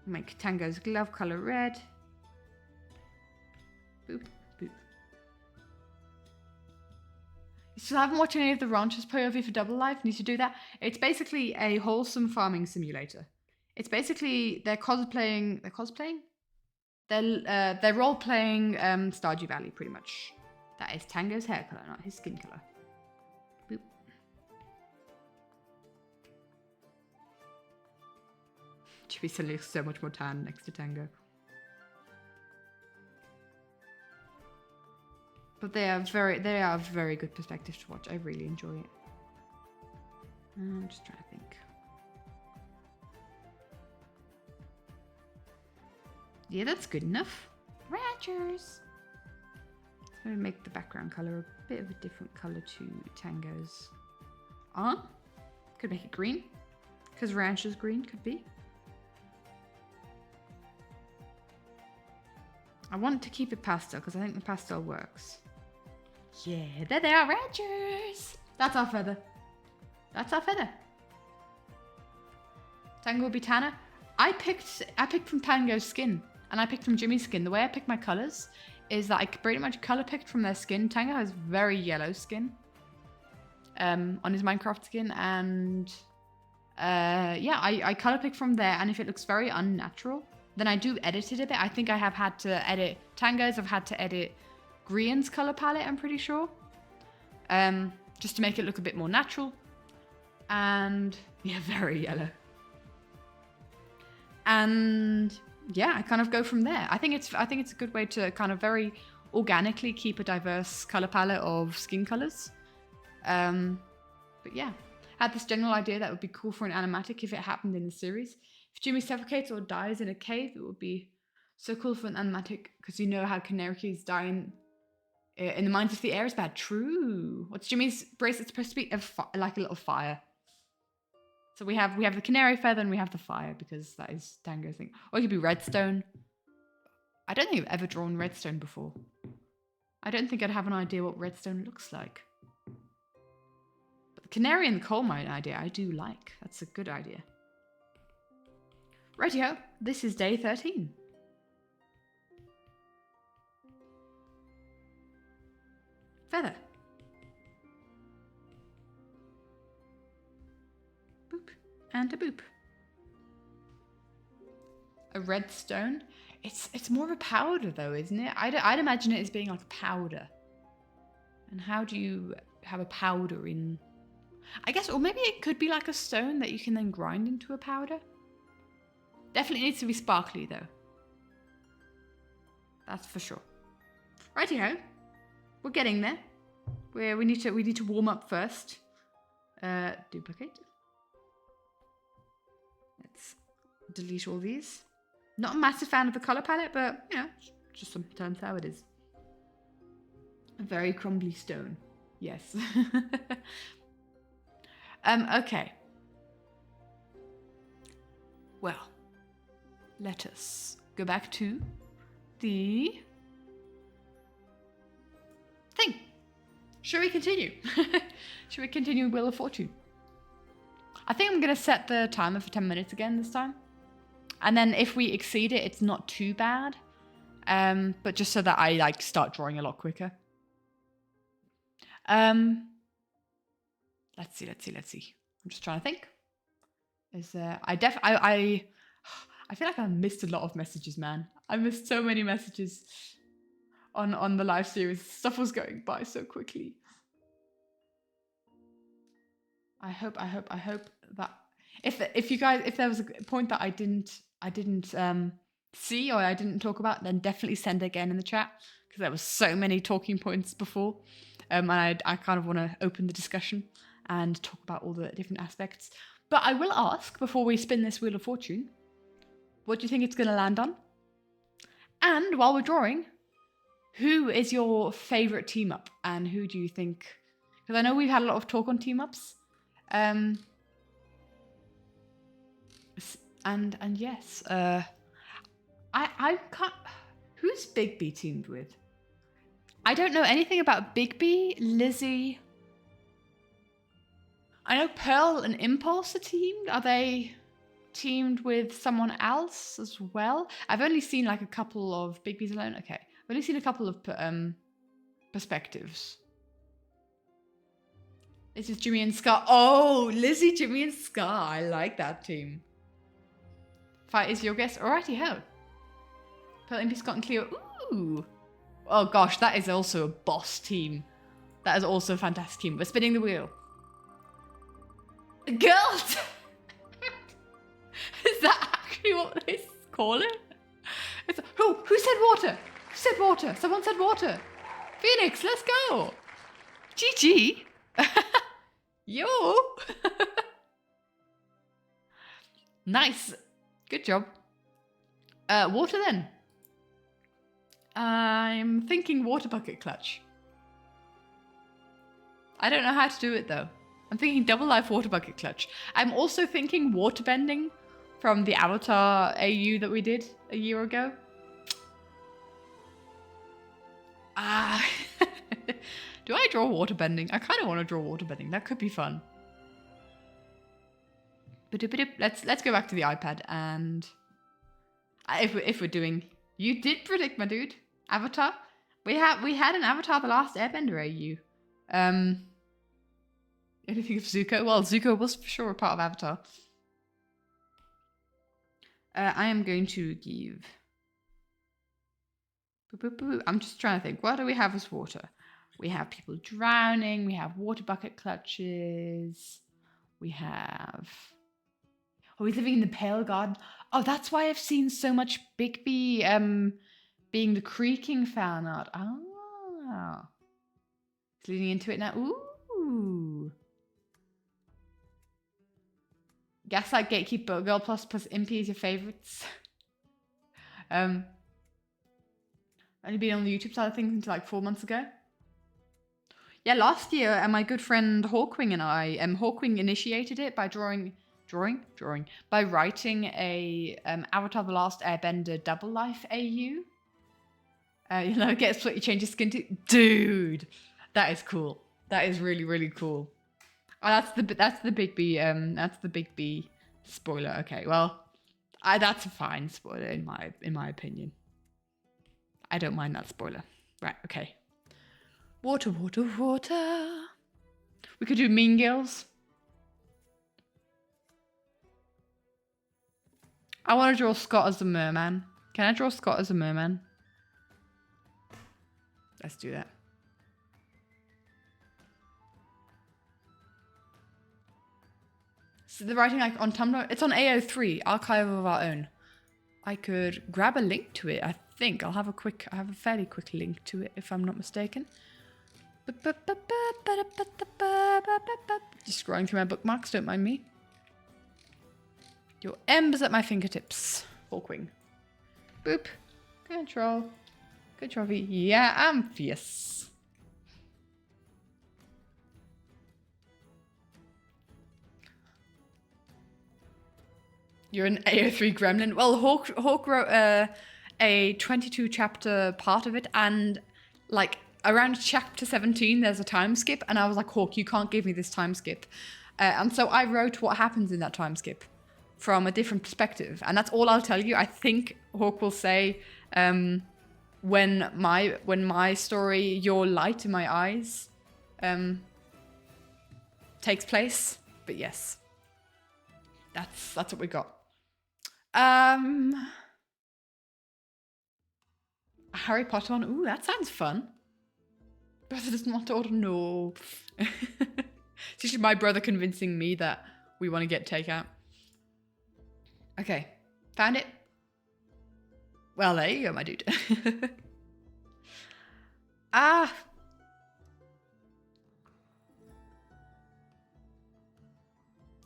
Make Tango's glove color red. Boop, boop. You still haven't watched any of the Ranchers POV for Double Life? Need to do that. It's basically a wholesome farming simulator. It's basically they're cosplaying. They're role playing Stardew Valley pretty much. That is Tango's hair color, not his skin color. Boop. Chibi suddenly looks so much more tan next to Tango. But they are very good perspective to watch. I really enjoy it. I'm just trying to think. Yeah, that's good enough. Ranchers. Let's maybe make the background color a bit of a different color to Tango's. Could make it green, because Ranchers green could be. I want to keep it pastel because I think the pastel works. Yeah, there they are, Ranchers. That's our feather. That's our feather. Tango will be tanner. I picked from Tango's skin, and I picked from Jimmy's skin. The way I pick my colors is that I pretty much color picked from their skin. Tango has very yellow skin on his Minecraft skin, and yeah, I color pick from there. And if it looks very unnatural, then I do edit it a bit. I think I have had to edit Tango's. I've had to edit Grian's color palette, I'm pretty sure. Just to make it look a bit more natural. And yeah, very yellow. And yeah, I kind of go from there. I think it's a good way to kind of very organically keep a diverse color palette of skin colors. But yeah, I had this general idea that would be cool for an animatic if it happened in the series. If Jimmy suffocates or dies in a cave, it would be so cool for an animatic, because you know how canaries die in the mines of the air is bad. True. What's Jimmy's bracelet supposed to be? Like a little fire. So we have the canary feather and we have the fire, because that is Tango's thing. Or it could be redstone. I don't think I've ever drawn redstone before. I don't think I'd have an idea what redstone looks like. But the canary and the coal mine idea I do like. That's a good idea. Rightio, this is day 13. Feather. Boop. And a boop. A redstone. It's more of a powder though, isn't it? I'd imagine it as being like a powder. And how do you have a powder in... I guess, or maybe it could be like a stone that you can then grind into a powder. Definitely needs to be sparkly though. That's for sure. Righty-ho. We're getting there. We need to warm up first. Duplicate. Let's delete all these. Not a massive fan of the color palette, but you know, just sometimes how it is. A very crumbly stone. Yes. Okay. Well, let us go back to the thing. Shall we continue? Shall we continue Wheel of Fortune? I think I'm going to set the timer for 10 minutes again this time. And then if we exceed it, it's not too bad. But just so that I like start drawing a lot quicker. Let's see. I'm just trying to think. I feel like I missed a lot of messages, man. I missed so many messages on the live series. Stuff was going by so quickly. I hope that if there was a point that I didn't see or I didn't talk about, then definitely send it again in the chat, because there was so many talking points before. And I kind of want to open the discussion and talk about all the different aspects. But I will ask, before we spin this Wheel of Fortune, what do you think it's going to land on? And while we're drawing, who is your favourite team up? And who do you think... Because I know we've had a lot of talk on team ups. And yes, I can't... Who's Bigby teamed with? I don't know anything about Bigby, Lizzie... I know Pearl and Impulse are teamed. Are they teamed with someone else as well? I've only seen like a couple of Bigby's alone. Okay. I've only seen a couple of perspectives. This is Jimmy and Scar. Oh, Lizzie, Jimmy and Scar. I like that team. Fight is your guess. Alrighty, ho. Pearl, Impy, Scott and Cleo. Ooh. Oh gosh, that is also a boss team. That is also a fantastic team. We're spinning the wheel. Girls! Is that actually what they call it? It's, who said water? Who said water? Someone said water. Phoenix, let's go. GG. Yo. Nice. Good job. Water then. I'm thinking water bucket clutch. I don't know how to do it though. I'm thinking double life water bucket clutch. I'm also thinking water bending from the Avatar AU that we did a year ago. Do I draw water bending? I kind of want to draw water bending. That could be fun. Let's go back to the iPad and if we're doing, you did predict, my dude. Avatar. We had an Avatar: The Last Airbender AU. Anything of Zuko? Well, Zuko was for sure a part of Avatar. I am going to give... I'm just trying to think. What do we have as water? We have people drowning. We have water bucket clutches. We have... Oh, he's living in the Pale Garden. Oh, that's why I've seen so much Bigby being the creaking fan art. Ah. It's leading into it now. Ooh. Gaslight, Gatekeeper, Girl Plus Impy is your favourites. Only been on the YouTube side of things until like 4 months ago. Yeah, last year, my good friend Hawkwing and I, Hawkwing initiated it by by writing a Avatar: The Last Airbender Double Life AU. You know, gets what you change your skin to. Dude, that is cool. That is really, really cool. Oh, that's the Bigby. That's the Bigby spoiler. Okay, well, that's a fine spoiler in my opinion. I don't mind that spoiler. Right. Okay. Water. We could do Mean Girls. I want to draw Scott as a merman. Can I draw Scott as a merman? Let's do that. the writing like on Tumblr. It's on AO3, Archive of Our Own. I could grab a link to it. I think I have a fairly quick link to it if I'm not mistaken. Just scrolling through my bookmarks, don't mind me. Your embers at my fingertips. Hawkwing. Boop. Control. Control V. Yeah, I'm fierce. You're an AO3 gremlin. Well, Hawk wrote a 22 chapter part of it, and like around chapter 17 there's a time skip, and I was like, Hawk, you can't give me this time skip. And so I wrote what happens in that time skip from a different perspective, and that's all I'll tell you. I think Hawk will say when my story, Your Light in My Eyes, takes place. But yes, that's what we got. Harry Potter one. Ooh, that sounds fun. Brother doesn't want to order. No. It's usually my brother convincing me that we want to get takeout. Okay, found it. Well, there you go, my dude. Ah.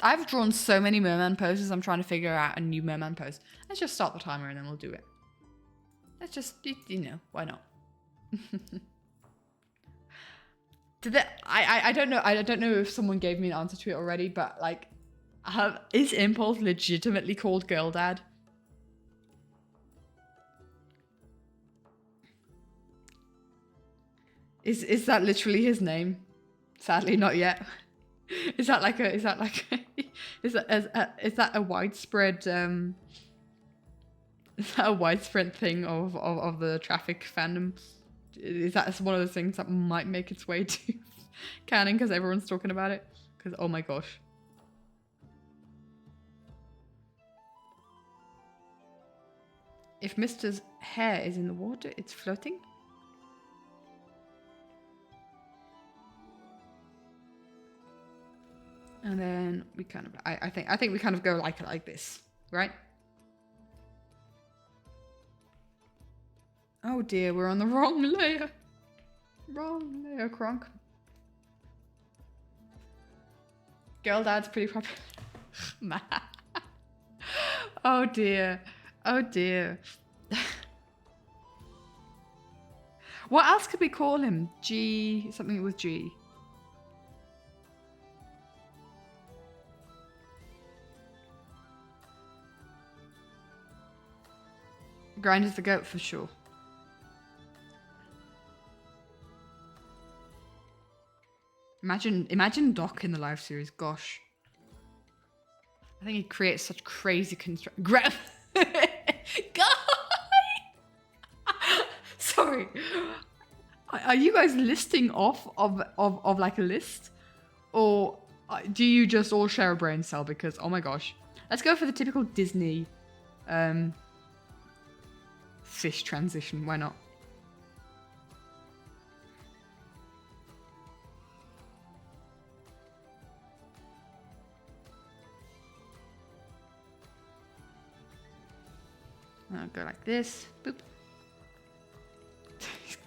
I've drawn so many merman poses. I'm trying to figure out a new merman pose. Let's just start the timer and then we'll do it. Let's just, you know, why not? I don't know. I don't know if someone gave me an answer to it already, but like, is Impulse legitimately called Girl Dad? Is that literally his name? Sadly, not yet. Is that a widespread thing of the traffic fandom? Is that one of those things that might make its way to canon because everyone's talking about it? Because oh my gosh. If Mr.'s hair is in the water, it's floating. And then we kind of, I think we kind of go like this, right? Oh dear, we're on the wrong layer. Wrong layer, Kronk. Girl Dad's pretty popular. Oh dear. Oh dear. What else could we call him? G, something with G. Grind is the goat for sure. Imagine Doc in the live series. Gosh, I think he creates such crazy Guy. Sorry. Are you guys listing off of like a list, or do you just all share a brain cell? Because oh my gosh, let's go for the typical Disney fish transition. Why not? I'll go like this. Boop.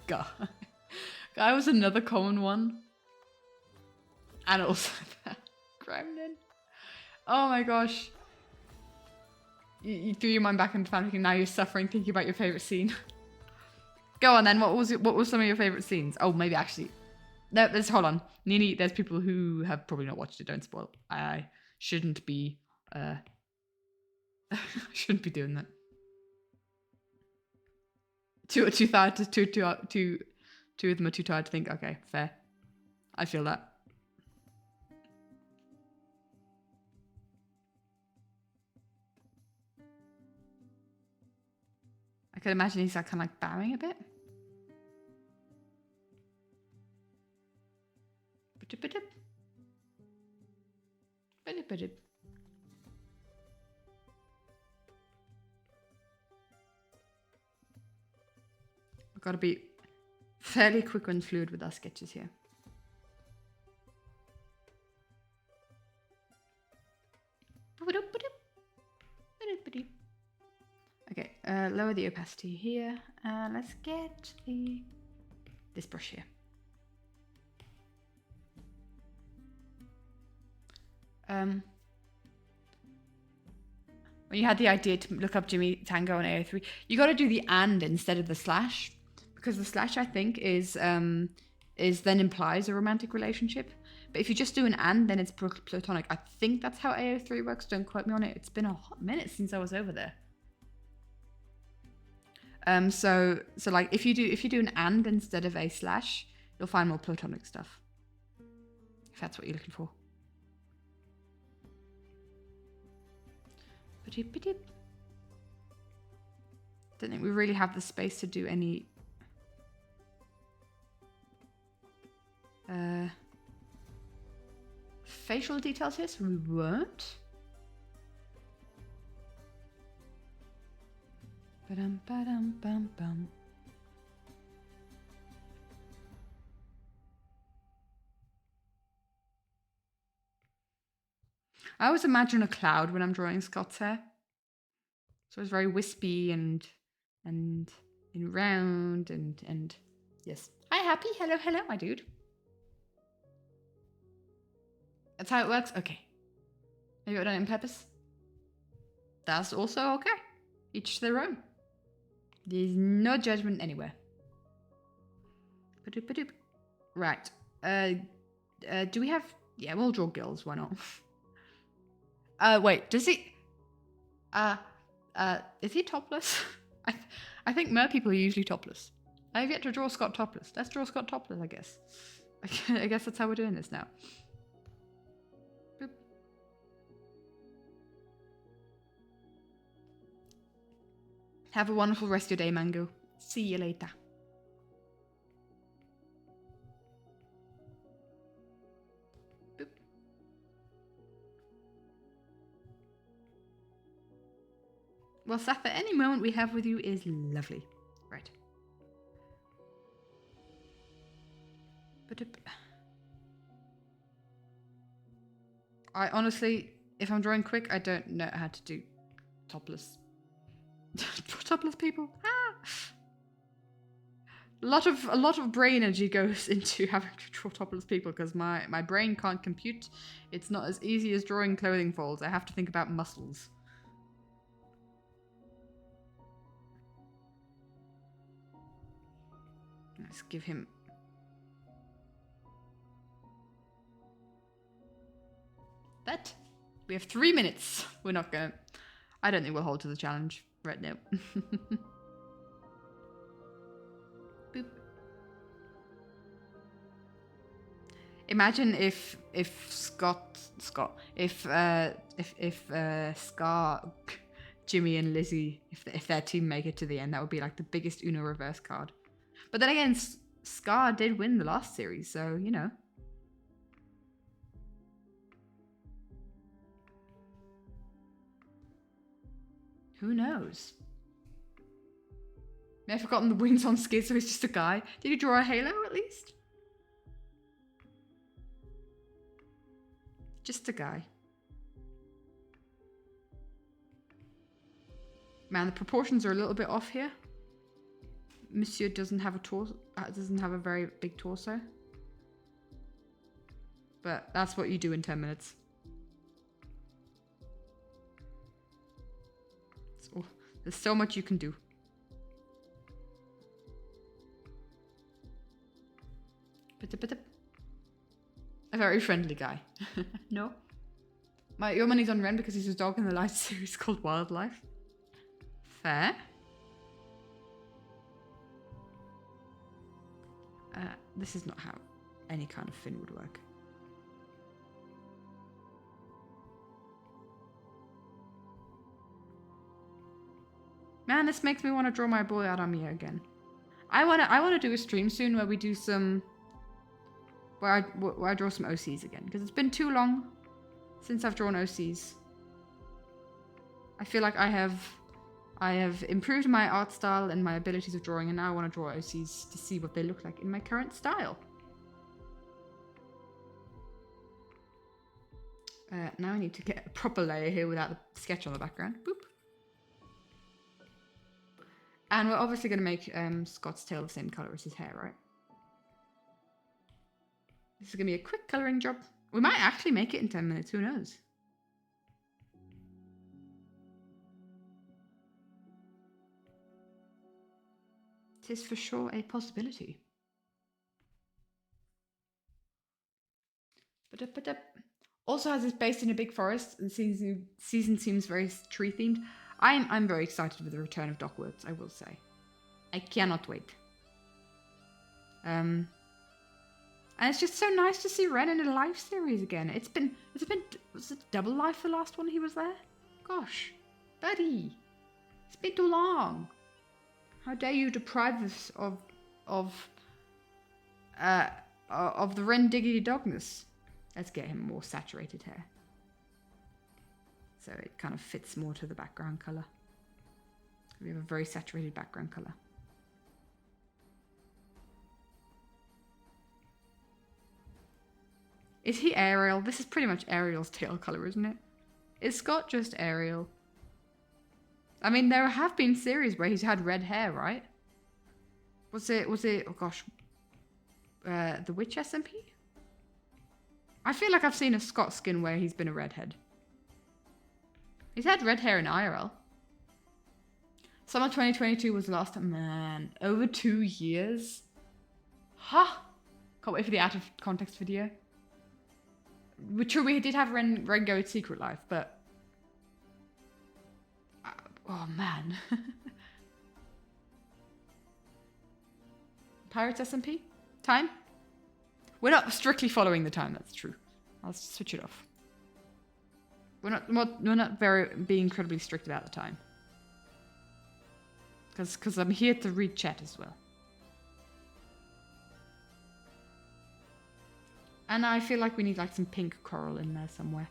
Guy was another common one. And also that gremlin. Oh my gosh. You threw your mind back into fanfic and now you're suffering thinking about your favourite scene. Go on then, what was some of your favourite scenes? Oh, maybe actually. No, hold on. Nini, there's people who have probably not watched it, don't spoil. I shouldn't be shouldn't be doing that. Two of them are too tired to think. Okay, fair. I feel that. I could imagine he's like kind of like bowing a bit. I've got to be fairly quick and fluid with our sketches here. lower the opacity here. Let's get this brush here. When you had the idea to look up Jimmy Tango on AO3, you got to do the and instead of the slash, because the slash I think is then implies a romantic relationship. But if you just do an and, then it's platonic. I think that's how AO3 works. Don't quote me on it. It's been a hot minute since I was over there. So like if you do an and instead of a slash, you'll find more platonic stuff. If that's what you're looking for. Don't think we really have the space to do any facial details here, so we won't. Ba-dum-ba-dum-bum-bum. I always imagine a cloud when I'm drawing Scott's hair. So it's very wispy and round and yes. Hi Happy, hello my dude. That's how it works? Okay. Have you done it on purpose? That's also okay. Each their own. There's no judgment anywhere. Ba-doop. Right. Do we have... Yeah, we'll draw girls, why not? Wait, does he... is he topless? I think mer people are usually topless. I have yet to draw Scott topless. Let's draw Scott topless, I guess. I guess that's how we're doing this now. Boop. Have a wonderful rest of your day, Mango. See you later. Boop. Well, Safa, any moment we have with you is lovely. Right. But I honestly, if I'm drawing quick, I don't know how to do topless. Topless people. Ah! A lot of brain energy goes into having to draw topless people because my brain can't compute. It's not as easy as drawing clothing folds. I have to think about muscles. Let's give him... that. We have 3 minutes. We're not gonna... I don't think we'll hold to the challenge right now. Boop. Imagine if Scar, Jimmy and Lizzie, if their team make it to the end, that would be like the biggest Uno reverse card. But then again, Scar did win the last series, so, you know. Who knows? May have forgotten the wings on Skid, so he's just a guy. Did you draw a halo at least? Just a guy. Man, the proportions are a little bit off here. Monsieur doesn't have a torso, doesn't have a very big torso. But that's what you do in 10 minutes. So, there's so much you can do. A very friendly guy. No? Your money's on Ren because he's a dog in the live series called Wildlife. Fair. This is not how any kind of fin would work. Man, this makes me want to draw my boy Aramia again. I wanna do a stream soon where we do some... Where I draw some OCs again. Because it's been too long since I've drawn OCs. I feel like I have improved my art style and my abilities of drawing, and now I want to draw OCs to see what they look like in my current style. Now I need to get a proper layer here without the sketch on the background. Boop. And we're obviously going to make Scott's tail the same color as his hair, right? This is going to be a quick coloring job. We might actually make it in 10 minutes. Who knows? It is for sure a possibility. Also, as it's based in a big forest, the season seems very tree themed. I'm very excited with the return of Dockworks, I will say. I cannot wait. And it's just so nice to see Ren in a live series again. Was it double life the last one he was there? Gosh, buddy, it's been too long. How dare you deprive us of the Ren Diggity Dogness? Let's get him more saturated hair, so it kind of fits more to the background color. We have a very saturated background color. Is he Ariel? This is pretty much Ariel's tail color, isn't it? Is Scott just Ariel? I mean, there have been series where he's had red hair, right? Was it, oh gosh, the Witch SMP? I feel like I've seen a Scott skin where he's been a redhead. He's had red hair in IRL. Summer 2022 was the last time. Man, over 2 years? Huh? Can't wait for the out of context video. True, we did have Rengo's Secret Life, but... oh, man. Pirates SMP? Time? We're not strictly following the time, that's true. I'll switch it off. We're not being incredibly strict about the time. Because I'm here to read chat as well. And I feel like we need like some pink coral in there somewhere.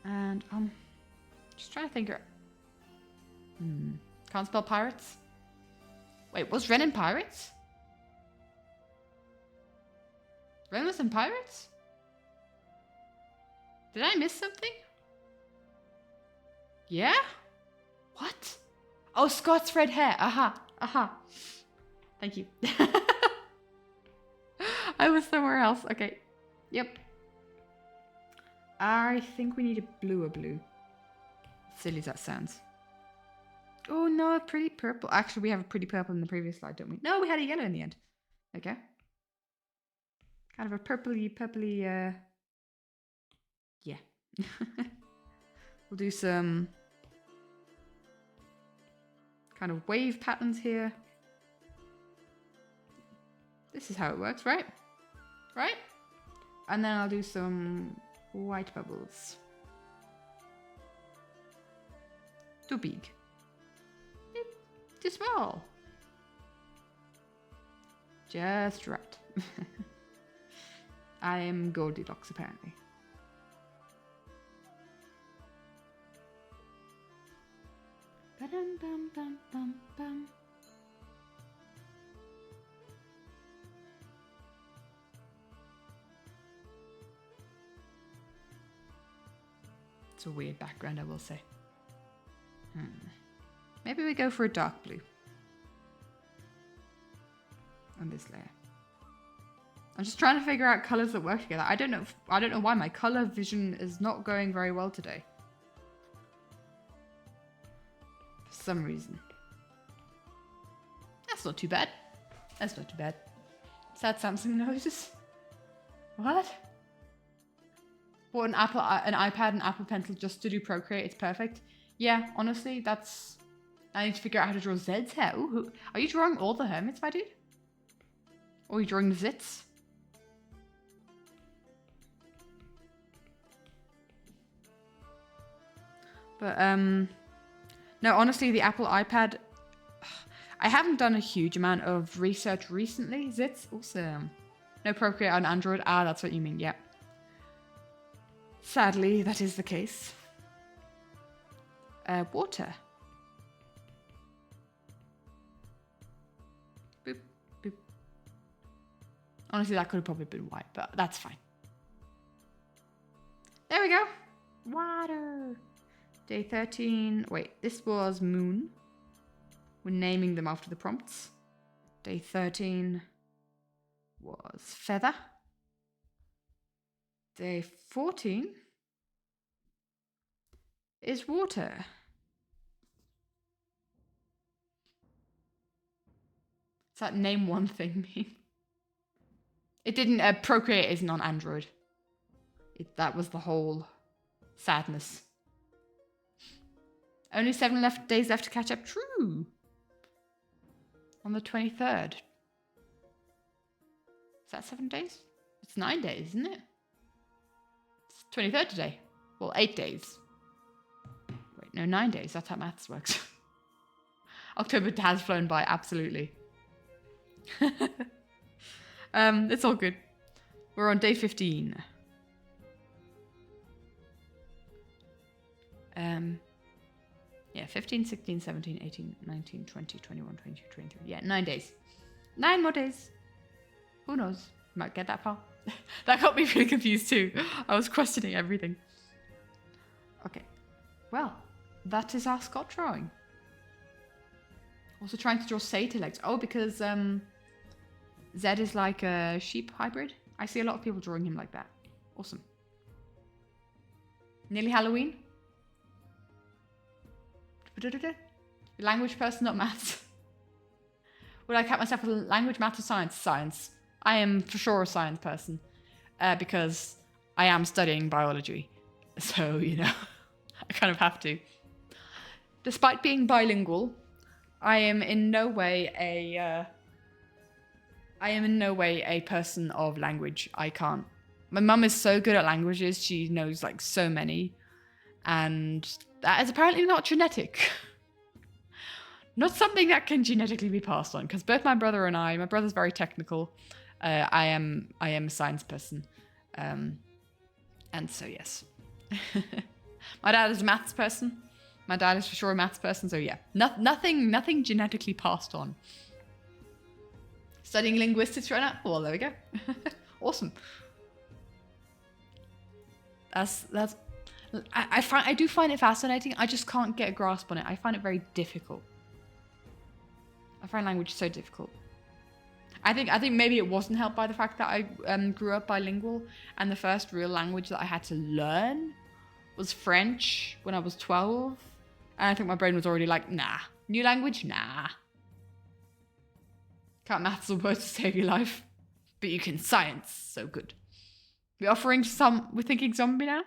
And just trying to think. Can't spell pirates. Wait, was Ren in Pirates? Ren was in Pirates? Did I miss something? Yeah? What? Oh, Scott's red hair. Aha. Aha. Thank you. I was somewhere else. Okay. Yep. I think we need a bluer blue. Silly as that sounds. Oh no, a pretty purple. Actually, we have a pretty purple in the previous slide, don't we? No, we had a yellow in the end. Okay. Kind of a purpley, yeah. We'll do some kind of wave patterns here. This is how it works, right? Right? And then I'll do some white bubbles. Too big. Too small. Just right. I am Goldilocks, apparently. Ba-dum-bum-bum-bum-bum. It's a weird background, I will say. Maybe we go for a dark blue on this layer. I'm just trying to figure out colors that work together. I don't know why my color vision is not going very well today. For some reason. That's not too bad. That's not too bad. Sad Samsung noises. What? Bought an iPad and Apple Pencil just to do Procreate. It's perfect. Yeah, honestly, that's... I need to figure out how to draw Zed's hair. Ooh, are you drawing all the hermits, my dude? Or are you drawing the zits? But, no, honestly, the Apple iPad... I haven't done a huge amount of research recently. Zits? Awesome. No Procreate on Android. Ah, that's what you mean. Yep. Sadly, that is the case. Water. Boop, boop. Honestly, that could have probably been white, but that's fine. There we go. Water. Day 13. Wait, this was moon. We're naming them after the prompts. Day 13 was feather. Day 14 is water. Does that name one thing mean? It didn't. Procreate isn't on Android. That was the whole sadness. Only 7 days left to catch up. True. On the 23rd. Is that 7 days? It's 9 days, isn't it? It's 23rd today. Well, 8 days. Wait, no, 9 days. That's how maths works. October has flown by, absolutely. It's all good. We're on day 15. Yeah, 15, 16, 17, 18, 19, 20, 21, 22, 23. Yeah, 9 days. 9 more days. Who knows? Might get that far. That got me really confused too. I was questioning everything. Okay. Well, that is our Scott drawing. Also trying to draw satyr legs. Oh, because Zed is like a sheep hybrid. I see a lot of people drawing him like that. Awesome. Nearly Halloween. Language person, not maths. Would I count myself a language, math, or science? Science. I am for sure a science person. Because I am studying biology. So, you know, I kind of have to. Despite being bilingual, I am in no way a person of language. I can't. My mum is so good at languages. She knows like so many. And that is apparently not genetic. Not something that can genetically be passed on. Because both my brother and my brother's very technical. I am a science person. And so yes. My dad is a maths person. My dad is for sure a maths person. So yeah, nothing genetically passed on. Studying linguistics right now. Well, there we go. Awesome. I do find it fascinating. I just can't get a grasp on it. I find it very difficult. I find language so difficult. I think maybe it wasn't helped by the fact that I grew up bilingual, and the first real language that I had to learn was French when I was 12. And I think my brain was already like, nah. New language? Nah. Can't maths or words to save your life. But you can science. So good. We're thinking zombie now?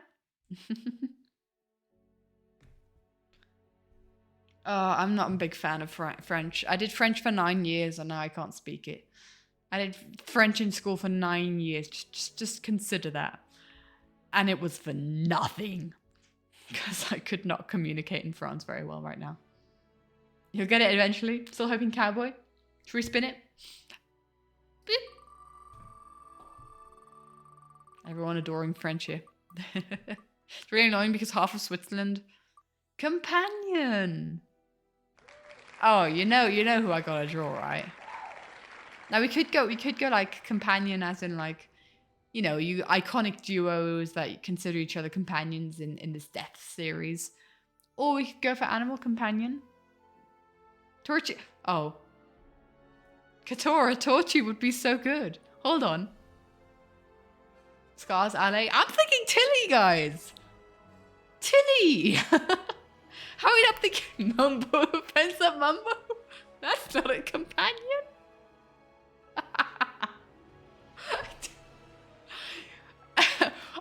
I'm not a big fan of French. I did French for 9 years and now I can't speak it. I did French in school for 9 years. Just consider that. And it was for nothing. Because I could not communicate in France very well right now. You'll get it eventually. Still hoping cowboy. Should we spin it? Beep. Everyone adoring French here. It's really annoying because half of Switzerland. Companion. Oh, you know who I gotta draw, right? Now we could go like companion as in like, you know, you iconic duos that you consider each other companions in this Death series. Or we could go for animal companion. Torchy. Oh. Katora, Torchy would be so good. Hold on. Scars, Ale. I'm thinking Tilly, guys. Tilly. How are we not thinking Mumbo? Fence up Mumbo? That's not a companion.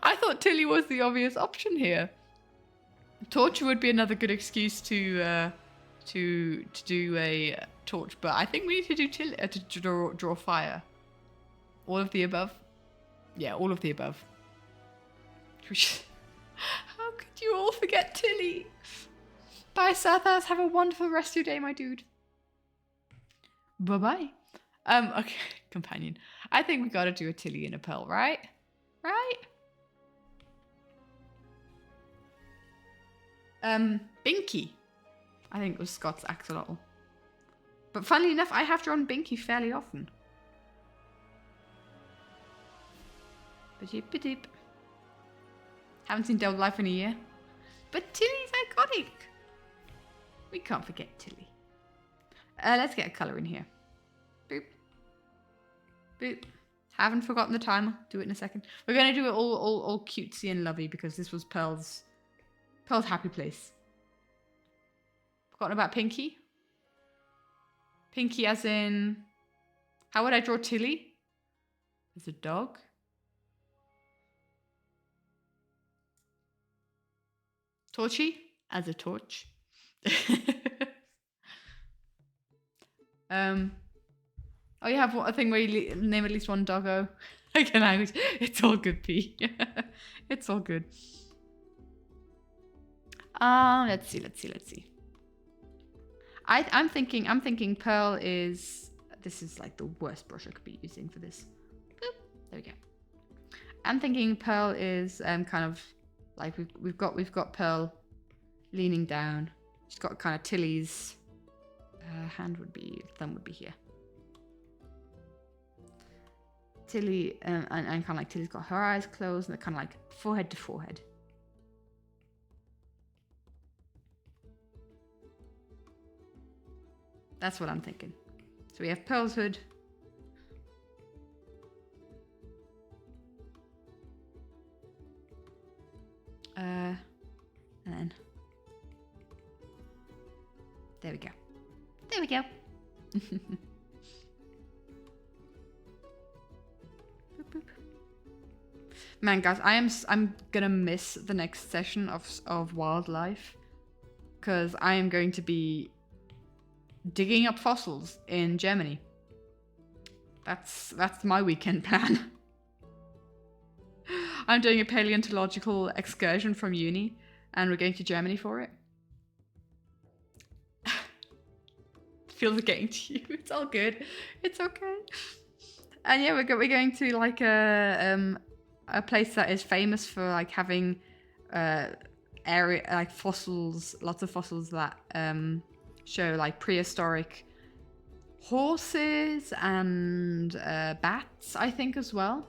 I thought Tilly was the obvious option here. Torture would be another good excuse to do a torch, but I think we need to do Tilly to draw fire. All of the above. Yeah, all of the above. How could you all forget Tilly? Bye, Sathas. Have a wonderful rest of your day, my dude. Bye-bye. Okay, companion. I think we gotta do a Tilly and a Pearl, right? Right? Binky. I think it was Scott's axolotl. But funnily enough, I have drawn Binky fairly often. Ba-deep, ba-deep. Haven't seen Double Life in a year. But Tilly's iconic. We can't forget Tilly. Let's get a colour in here. Boop. Boop. Haven't forgotten the timer. Do it in a second. We're going to do it all cutesy and lovey because this was Pearl's happy place. Forgotten about Pinky? Pinky as in... How would I draw Tilly? As a dog? Torchy? As a torch. Oh, you have a thing where you name at least one doggo. Again, language. It's all good, P. It's all good. Let's see. I'm thinking Pearl is... This is like the worst brush I could be using for this. Boop. There we go. I'm thinking Pearl is kind of like we've got Pearl leaning down. She's got kind of Tilly's thumb would be here. Tilly and kind of like Tilly's got her eyes closed and they're kind of like forehead to forehead. That's what I'm thinking. So we have Pearl's hood. And then there we go. There we go. Boop, boop. Man, guys, I'm gonna miss the next session of wildlife because I am going to be digging up fossils in Germany. That's my weekend plan. I'm doing a paleontological excursion from uni, and we're going to Germany for it. Feels getting to you. It's all good. It's okay. And yeah, we're going to like a place that is famous for like having area like fossils, lots of fossils that show like prehistoric horses and bats, I think, as well.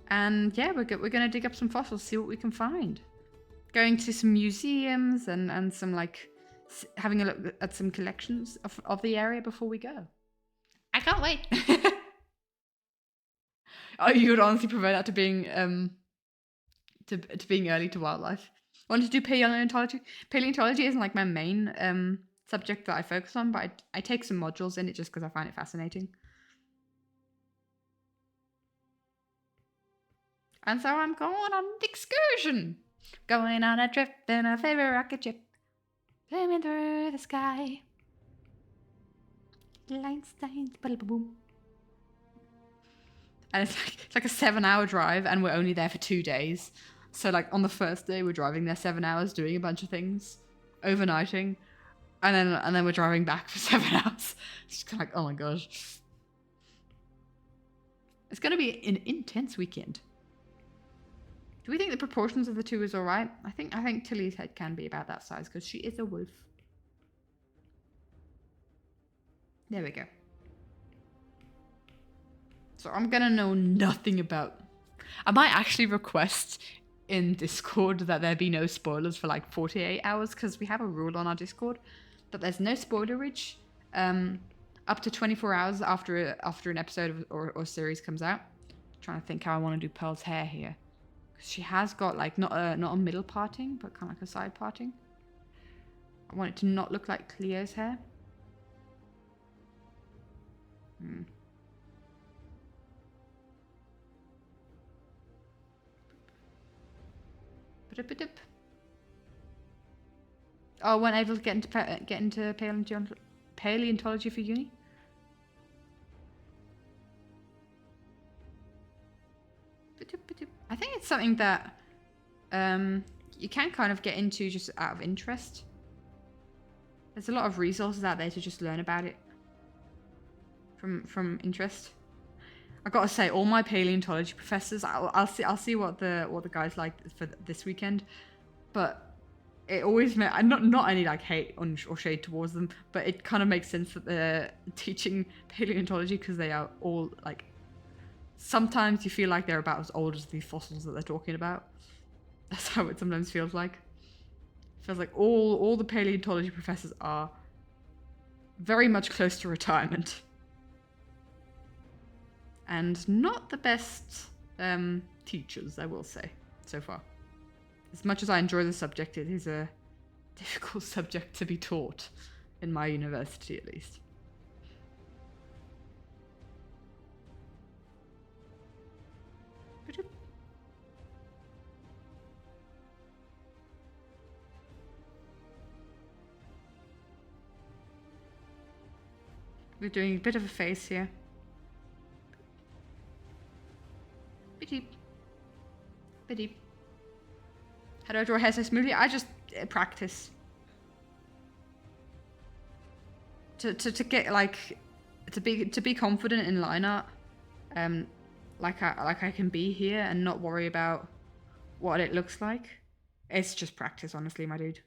And yeah, we're gonna dig up some fossils, see what we can find. Going to some museums and some like having a look at some collections of the area before we go. I can't wait. Oh, you would honestly prefer that to being to being early to wildlife. I wanted to do paleontology. Paleontology isn't like my main subject that I focus on, but I take some modules in it just because I find it fascinating. And so I'm going on an excursion. Going on a trip in a favorite rocket ship. Flaming through the sky. Einstein, boom. And it's like a 7-hour drive, and we're only there for 2 days. So like on the first day, we're driving there 7 hours, doing a bunch of things, overnighting, and then we're driving back for 7 hours. It's just kind of like, oh my gosh, it's gonna be an intense weekend. Do we think the proportions of the two is all right? I think Tilly's head can be about that size because she is a wolf. There we go. So I'm gonna know nothing about... I might actually request in Discord that there be no spoilers for like 48 hours because we have a rule on our Discord that there's no spoilerage up to 24 hours after an episode or series comes out. I'm trying to think how I want to do Pearl's hair here. She has got like not a middle parting, but kind of like a side parting. I want it to not look like Cleo's hair. Oh, weren't able to get into paleontology for uni. I think it's something that you can kind of get into just out of interest. There's a lot of resources out there to just learn about it from interest. I gotta say, all my paleontology professors, I'll see what the guys like for this weekend, but it always not any like hate or shade towards them, but it kind of makes sense that they're teaching paleontology because they are all like sometimes you feel like they're about as old as these fossils that they're talking about. That's how it sometimes feels like. It feels like all the paleontology professors are very much close to retirement. And not the best teachers, I will say, so far. As much as I enjoy the subject, it is a difficult subject to be taught, in my university at least. We're doing a bit of a face here. Beep. Beep. How do I draw hair so smoothly? I just practice. To get like to be confident in line art, like I can be here and not worry about what it looks like. It's just practice, honestly, my dude.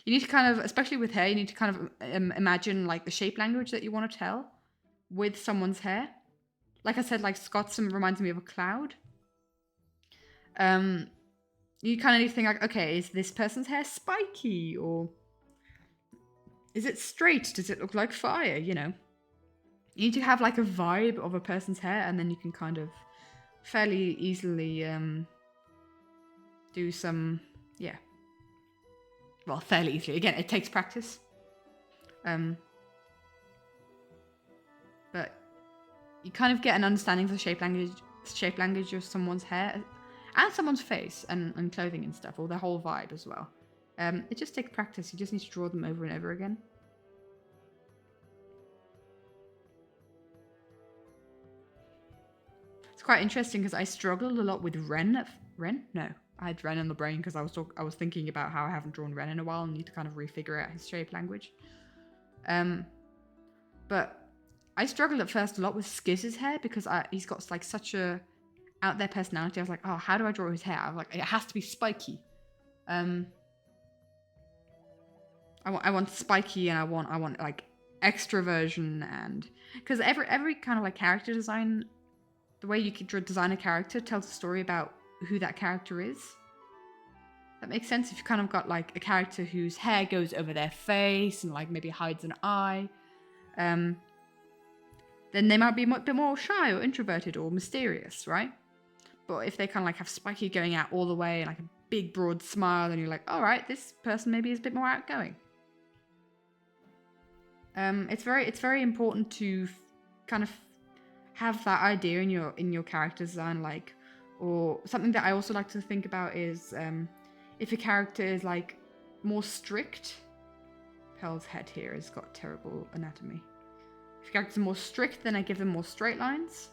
You need to kind of, especially with hair, you need to kind of imagine like the shape language that you want to tell with someone's hair. Like I said, like Scott's reminds me of a cloud. You kind of need to think like, okay, is this person's hair spiky or is it straight? Does it look like fire? You know, you need to have like a vibe of a person's hair, and then you can kind of fairly easily do some, yeah. Well, fairly easily. Again, it takes practice. But you kind of get an understanding of the shape language of someone's hair and someone's face and clothing and stuff, or their whole vibe as well. It just takes practice. You just need to draw them over and over again. It's quite interesting because I struggled a lot with Ren. No, I had Ren in the brain because I was thinking about how I haven't drawn Ren in a while and need to kind of refigure out his shape language. But I struggled at first a lot with Skizz's hair because he's got like such a out there personality. I was like, oh, how do I draw his hair? I was like, it has to be spiky. I want spiky, and I want like extroversion, and because every kind of like character design, the way you could design a character tells a story about who that character is. That makes sense. If you kind of got like a character whose hair goes over their face and like maybe hides an eye, then they might be a bit more shy or introverted or mysterious, right? But if they kind of like have spiky going out all the way and like a big broad smile, then you're like, all right, this person maybe is a bit more outgoing. It's very important to kind of have that idea in your character design, like, or something that I also like to think about is if a character is like more strict. Pearl's head here has got terrible anatomy. If characters are more strict, then I give them more straight lines.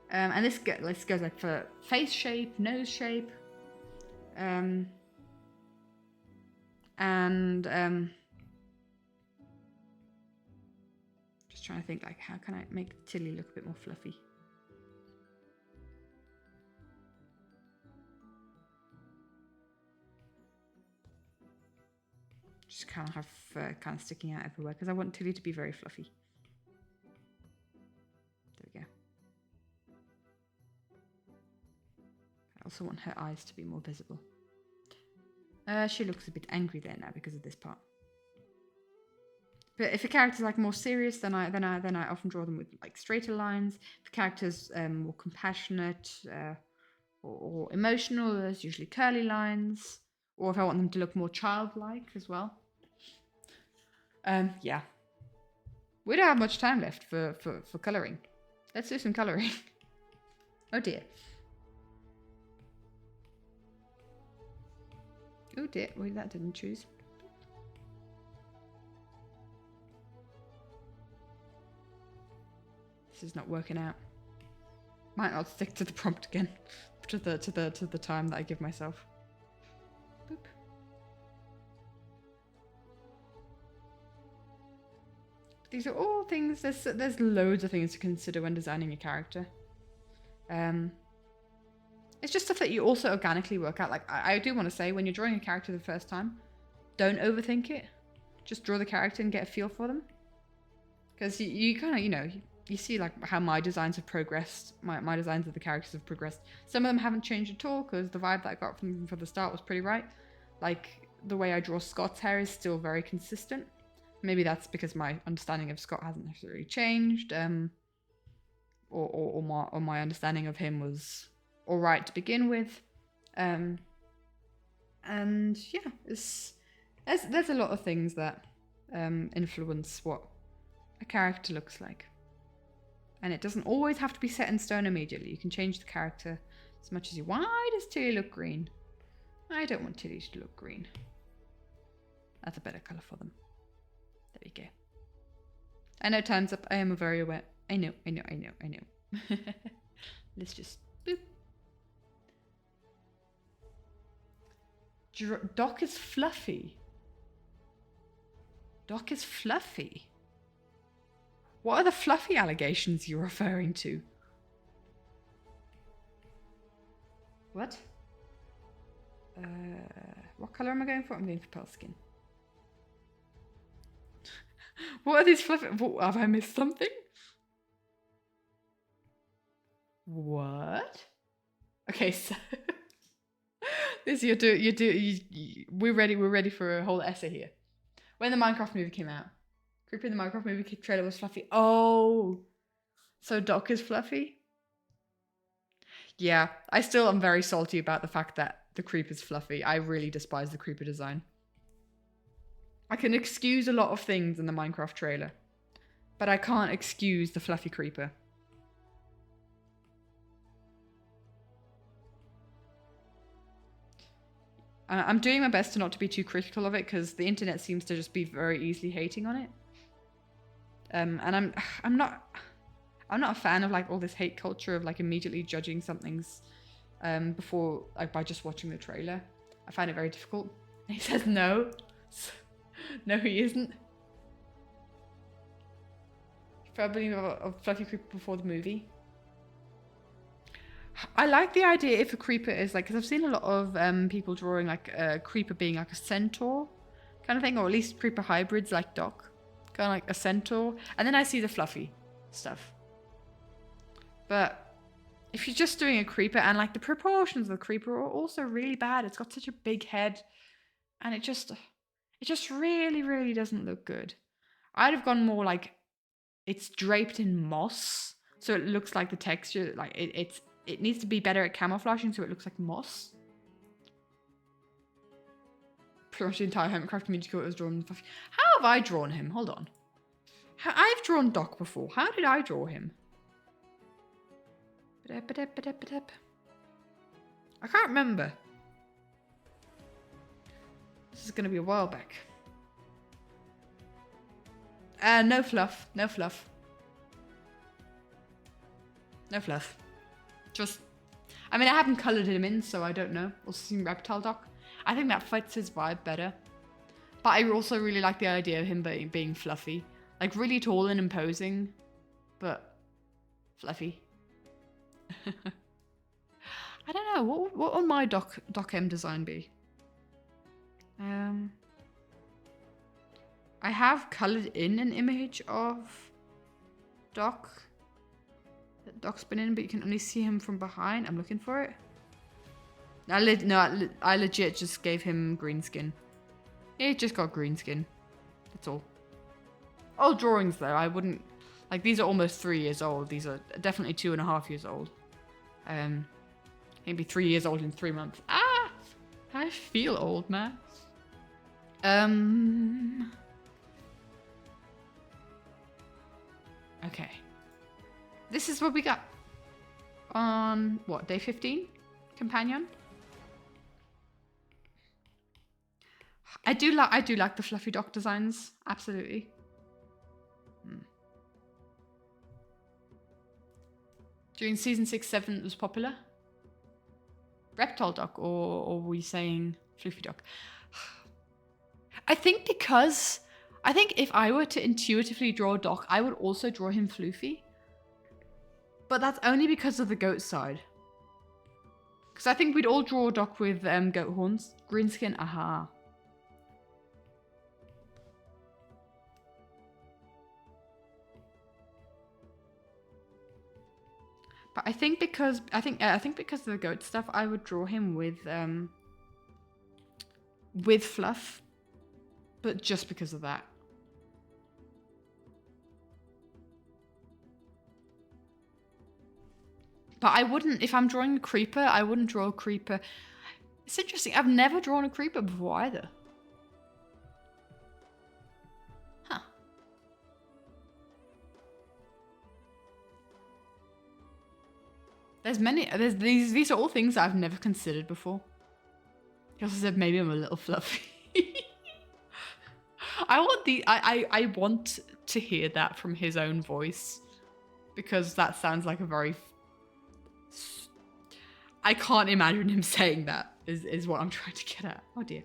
And this goes like for face shape, nose shape, and just trying to think like how can I make Tilly look a bit more fluffy. Just kind of have fur kind of sticking out everywhere because I want Tilly to be very fluffy. There we go. I also want her eyes to be more visible. She looks a bit angry there now because of this part. But if a character's like more serious, then I often draw them with like straighter lines. If a character's more compassionate or emotional, there's usually curly lines. Or if I want them to look more childlike as well. Yeah. We don't have much time left for colouring. Let's do some colouring. Oh dear. Oh dear, wait, that didn't choose. This is not working out. Might not stick to the prompt again. To the time that I give myself. Boop. These are all things, there's loads of things to consider when designing a character. It's just stuff that you also organically work out. Like, I do want to say, when you're drawing a character the first time, don't overthink it. Just draw the character and get a feel for them. Because you kind of, you know, you see like how my designs have progressed. My designs of the characters have progressed. Some of them haven't changed at all because the vibe that I got from the start was pretty right. Like the way I draw Scott's hair is still very consistent. Maybe that's because my understanding of Scott hasn't necessarily changed. Or my understanding of him was all right to begin with. And yeah, there's a lot of things that influence what a character looks like. And it doesn't always have to be set in stone immediately. You can change the character as much as you want. Why does Tilly look green? I don't want Tilly to look green. That's a better colour for them. There we go. I know time's up. I am very aware. I know. Let's just boop. Doc is fluffy. Doc is fluffy. What are the fluffy allegations you're referring to? What? What colour am I going for? I'm going for pale skin. What are these fluffy... Have I missed something? What? Okay, so... this we're ready for a whole essay here. When the Minecraft movie came out, Creeper in the Minecraft movie trailer was fluffy. Oh, so Doc is fluffy? Yeah, I still am very salty about the fact that the Creeper's fluffy. I really despise the Creeper design. I can excuse a lot of things in the Minecraft trailer, but I can't excuse the fluffy Creeper. I'm doing my best to not to be too critical of it because the internet seems to just be very easily hating on it. And I'm not a fan of like all this hate culture of like immediately judging something's before like by just watching the trailer. I find it very difficult. He says no. No, he isn't. Probably a fluffy Creeper before the movie. I like the idea if a Creeper is like, because I've seen a lot of people drawing like a Creeper being like a centaur kind of thing, or at least Creeper hybrids like Doc, kind of like a centaur. And then I see the fluffy stuff. But if you're just doing a Creeper and like the proportions of the Creeper are also really bad, it's got such a big head, and it just really, really doesn't look good. I'd have gone more like it's draped in moss, so it looks like the texture, like it needs to be better at camouflaging, so it looks like moss. Pretty much the entire Hermitcraft community was drawn. How have I drawn him? Hold on. I've drawn Doc before. How did I draw him? I can't remember. This is going to be a while back. No fluff. No fluff. No fluff. Just... I mean, I haven't coloured him in, so I don't know. Also seen Reptile Doc. I think that fits his vibe better. But I also really like the idea of him being fluffy. Like, really tall and imposing. But... fluffy. I don't know. What would my Doc M design be? I have coloured in an image of Doc that Doc's been in, but you can only see him from behind. I'm looking for it. I legit just gave him green skin. He just got green skin. That's all. Old drawings though, I wouldn't... Like, these are almost 3 years old. These are definitely 2.5 years old. Maybe 3 years old in 3 months. Ah! I feel old, man. Okay. This is what we got. On, what, day 15? Companion? I do like the fluffy Doc designs. Absolutely. During season 6, 7 it was popular. Reptile Doc, or were we saying fluffy Doc? I think if I were to intuitively draw Doc, I would also draw him floofy. But that's only because of the goat side. Because I think we'd all draw Doc with goat horns. Green skin, aha. But I think because of the goat stuff, I would draw him with fluff, but just because of that. But I wouldn't, if I'm drawing a creeper, I wouldn't draw a creeper. It's interesting. I've never drawn a creeper before either. Huh. These are all things I've never considered before. He also said maybe I'm a little fluffy. I want to hear that from his own voice, because that sounds like a very... I can't imagine him saying that, is what I'm trying to get at. Oh dear.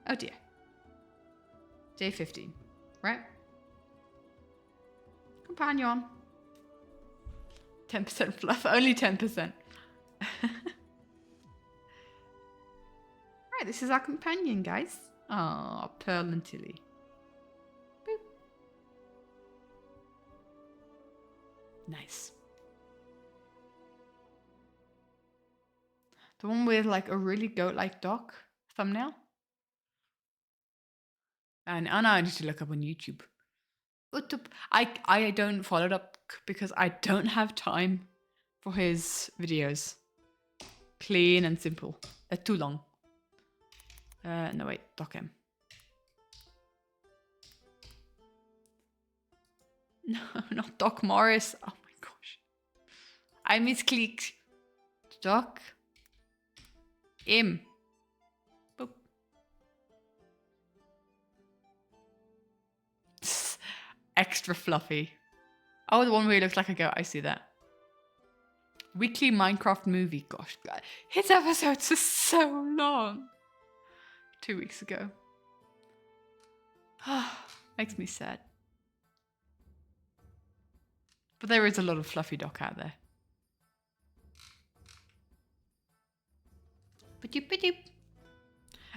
Oh dear. Day 15, right? Companion. 10% fluff, only 10%. Right, this is our companion, guys. Ah, Pearl and Tilly. Boop. Nice. The one with like a really goat-like dock thumbnail. And now I need to look up on YouTube. I don't follow it up because I don't have time for his videos. Clean and simple. They're too long. No wait, Doc M. No, not Doc Morris. Oh my gosh. I misclicked. Doc M. Boop. Extra fluffy. Oh, the one where he looks like a goat. I see that. Weekly Minecraft movie. Gosh, God. His episodes are so long. 2 weeks ago. Makes me sad. But there is a lot of fluffy doc out there.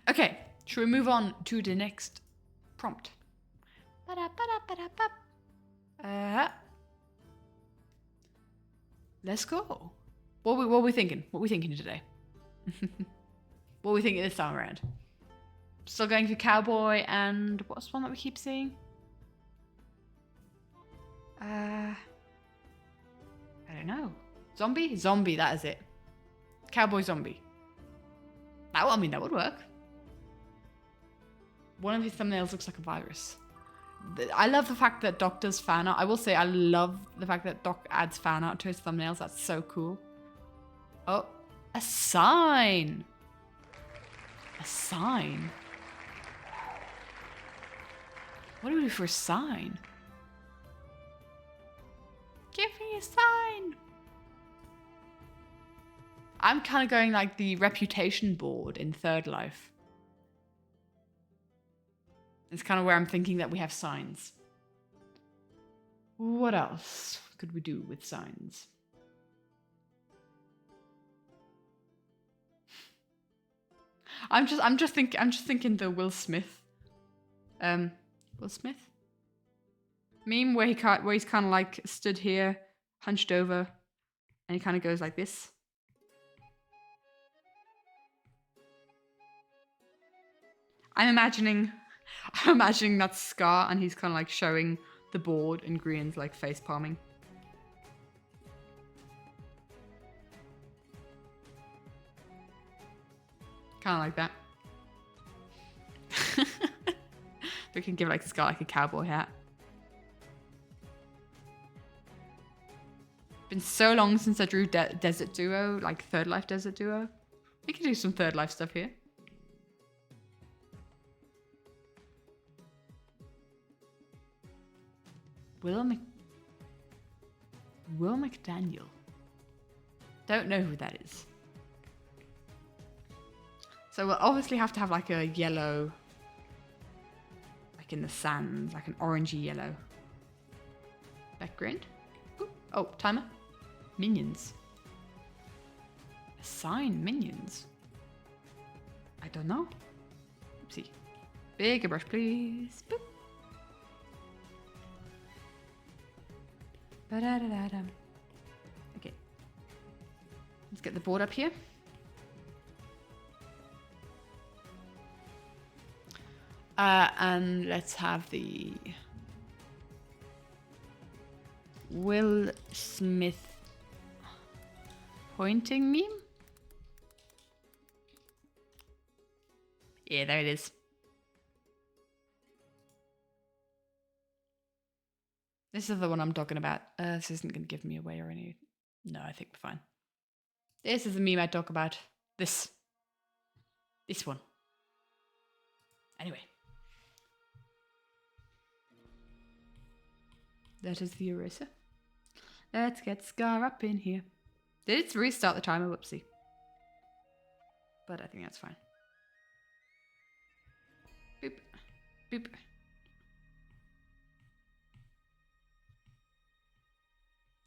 Okay, should we move on to the next prompt? Let's go. What are we thinking? What are we thinking today? What are we thinking this time around? Still going for cowboy, and what's one that we keep seeing? I don't know. Zombie? Zombie, that is it. Cowboy zombie. I mean, that would work. One of his thumbnails looks like a virus. I love the fact that Doc does fan art. I will say I love the fact that Doc adds fan art to his thumbnails. That's so cool. Oh, a sign. A sign? What do we do for a sign? Give me a sign. I'm kind of going like the reputation board in Third Life. It's kind of where I'm thinking that we have signs. What else could we do with signs? I'm just thinking the Will Smith. Will Smith meme where he's kind of like stood here, hunched over, and he kind of goes like this. I'm imagining that's Scar, and he's kind of like showing the board, and Grian's like face palming. Kind of like that. We can give like Scar like a cowboy hat. Been so long since I drew Desert Duo, like Third Life Desert Duo. We can do some Third Life stuff here. Will McDaniel. Don't know who that is. So we'll obviously have to have like a yellow, like in the sands, like an orangey yellow background. Ooh. Oh, timer. Minions. Assign minions. I don't know. Oopsie. Bigger brush, please. Boop. Ba-da-da-da-da. Okay. Let's get the board up here. And let's have the Will Smith pointing meme. Yeah, there it is. This is the one I'm talking about. This isn't going to give me away or any... No, I think we're fine. This is the meme I talk about. This one. Anyway. That is the eraser. Let's get Scar up in here. Did it restart the timer? Whoopsie. But I think that's fine. Boop. Boop.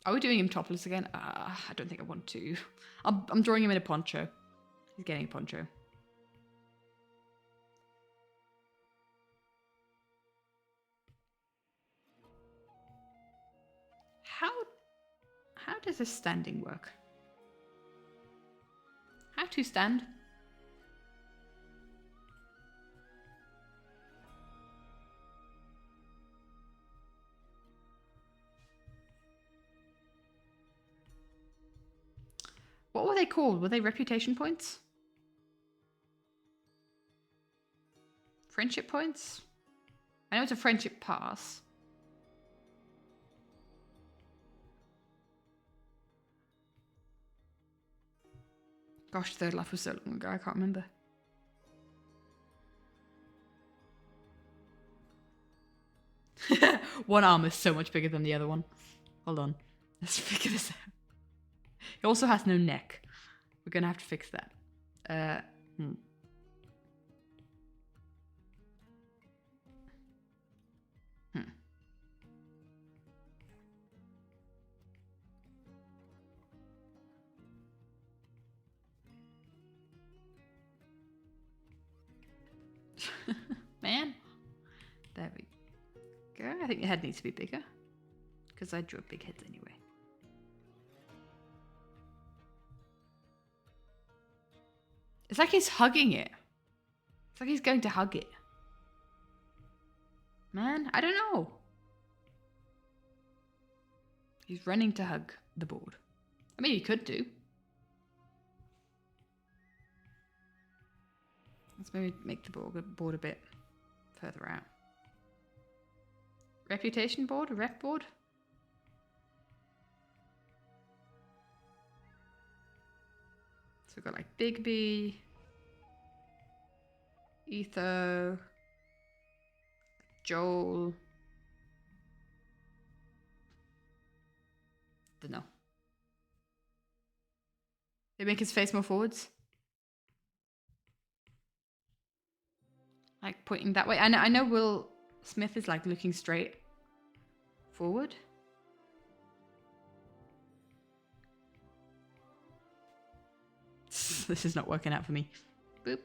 Are we doing him topless again? I don't think I want to. I'm drawing him in a poncho. He's getting a poncho. How does this standing work? How to stand? What were they called? Were they reputation points? Friendship points? I know it's a friendship pass. Gosh, Third Life was so long ago, I can't remember. One arm is so much bigger than the other one. Hold on. Let's figure this out. He also has no neck. We're gonna have to fix that. Man. There we go. I think the head needs to be bigger. Because I drew big heads anyway. It's like he's hugging it. It's like he's going to hug it. Man, I don't know. He's running to hug the board. I mean, he could do. Let's maybe make the board a bit further out. Reputation board? Rep board? So we've got like Bigby, Etho, Joel. Don't know. They make his face more forwards. Like pointing that way. I know Will Smith is like looking straight forward. This is not working out for me. Boop.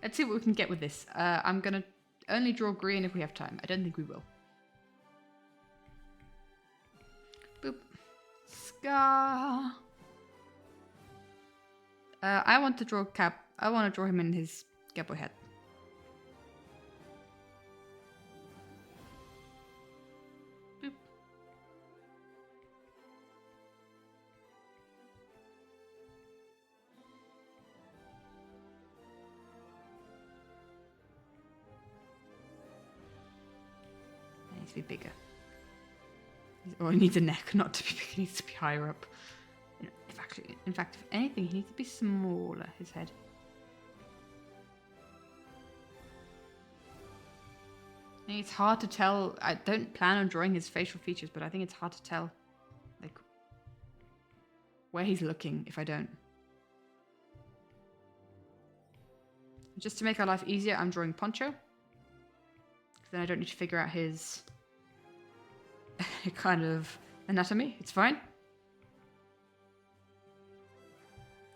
Let's see what we can get with this. I'm gonna only draw green if we have time. I don't think we will. Boop. Scar. I want to draw Cap. I want to draw him in his cowboy hat. Boop. It needs to be bigger. Or he needs a neck, not to be big. He needs to be higher up. In fact, if anything, he needs to be smaller, his head. I think it's hard to tell. I don't plan on drawing his facial features, but I think it's hard to tell, like, where he's looking if I don't. Just to make our life easier, I'm drawing Poncho. Because then I don't need to figure out his kind of anatomy. It's fine.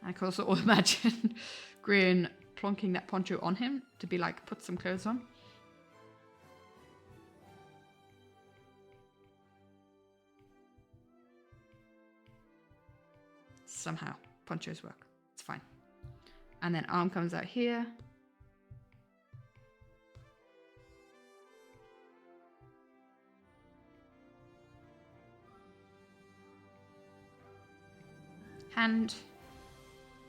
I can also imagine Green plonking that poncho on him to be like, put some clothes on. somehow. Ponchos work. It's fine. And then arm comes out here. Hand.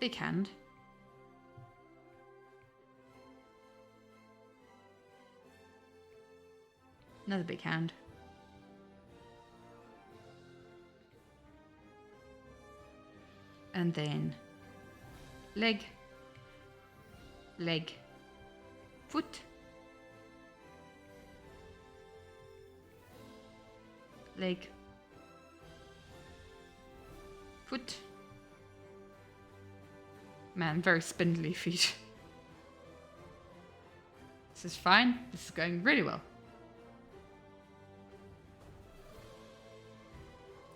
Big hand. Another big hand. And then leg, leg, foot, leg, foot. Man, very spindly feet. This is fine. This is going really well.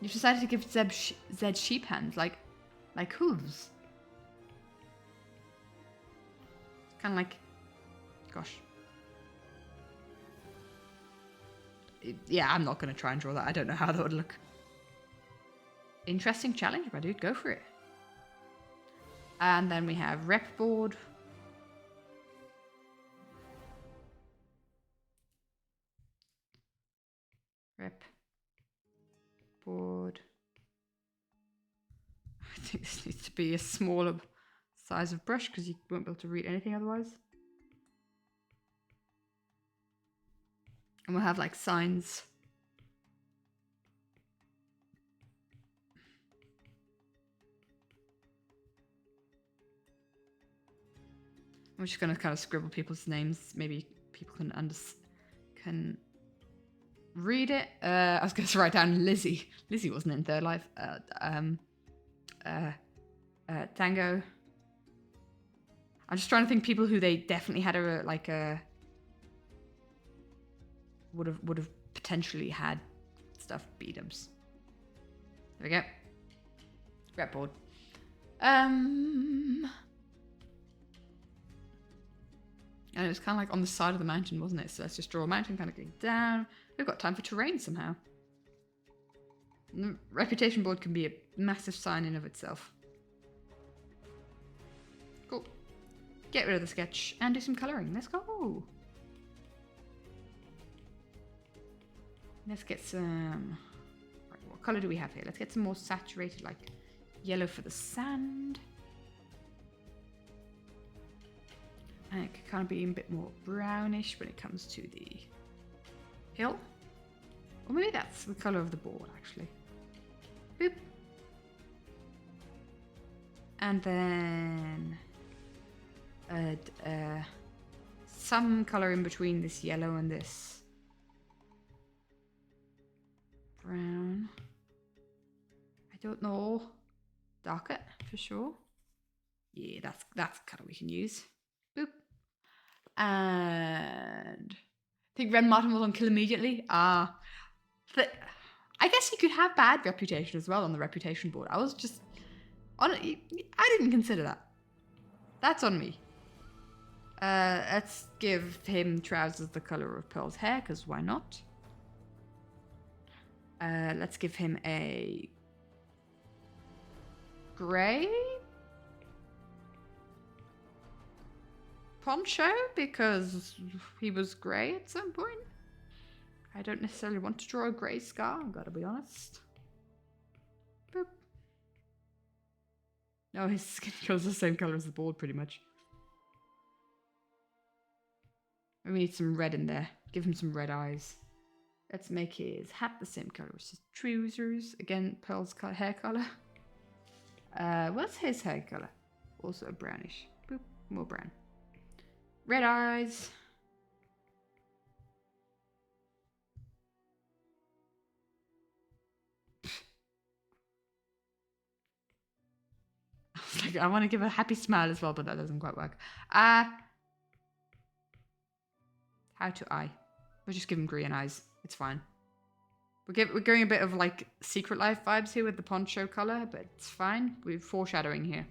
You've decided to give Zed sheep hands, like hooves. Kind of like, gosh. Yeah, I'm not going to try and draw that. I don't know how that would look. Interesting challenge, my dude. Go for it. And then we have rep board. Rep board. I think this needs to be a smaller size of brush because you won't be able to read anything otherwise. And we'll have like signs. I'm just going to kind of scribble people's names. Maybe people can read it. I was going to write down Lizzie. Lizzie wasn't in Third Life. Tango. I'm just trying to think people who they definitely had would have potentially had stuff beat-ems. There we go. Rep board. And it was kind of like on the side of the mountain, wasn't it? So let's just draw a mountain kind of going down. We've got time for terrain somehow. And the reputation board can be a massive sign in of itself. Cool. Get rid of the sketch and do some colouring. Let's go. Let's get some... Right, what colour do we have here? Let's get some more saturated, like yellow for the sand. And it can kind of be a bit more brownish when it comes to the hill. Or maybe that's the colour of the board, actually. Boop. And then some colour in between this yellow and this brown. I don't know. Darker, for sure. Yeah, that's the colour we can use. Boop. And I think Ren Martin was on Kill Immediately. I guess you could have bad reputation as well on the reputation board. I didn't consider that. That's on me. Let's give him trousers the colour of Pearl's hair, because why not? Let's give him a grey poncho, because he was grey at some point. I don't necessarily want to draw a grey scar, I've got to be honest. Boop. No, his skin color's the same color as the board, pretty much. We need some red in there. Give him some red eyes. Let's make his hat the same color as his trousers. Again, Pearl's hair color. What's his hair color? Also brownish. Boop, more brown. Red eyes. I was like, I want to give a happy smile as well, but that doesn't quite work. How to eye? We'll just give him green eyes. It's fine. We're going a bit of like Secret Life vibes here with the poncho color, but it's fine. We're foreshadowing here.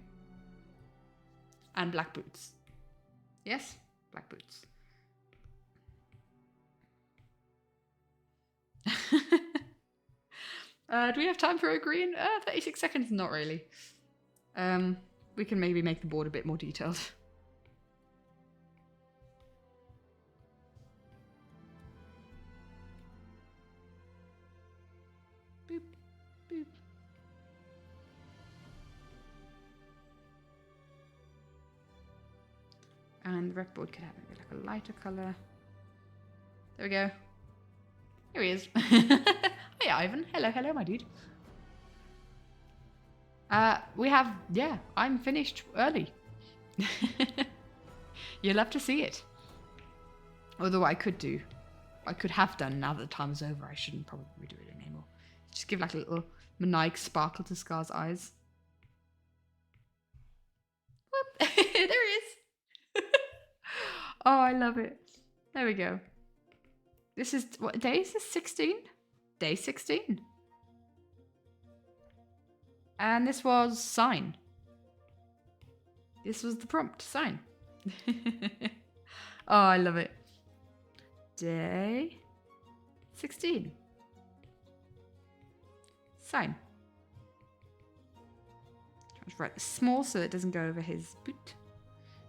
And black boots. Yes? Black boots. Do we have time for a green? 36 seconds? Not really. We can maybe make the board a bit more detailed. Boop, boop. And the rec board could have maybe like a lighter color. There we go. Here he is. Hey, Ivan. Hello, hello, my dude. We have, yeah, I'm finished early. You'll love to see it. Although I could have done now that the time is over. I shouldn't probably do it anymore. Just give like a little maniac sparkle to Scar's eyes. Whoop. There he is. Oh, I love it. There we go. This is, what day is this? 16? Day 16. And this was sign. This was the prompt, sign. Oh, I love it. Day 16. Sign. I'll just write this small so it doesn't go over his boot.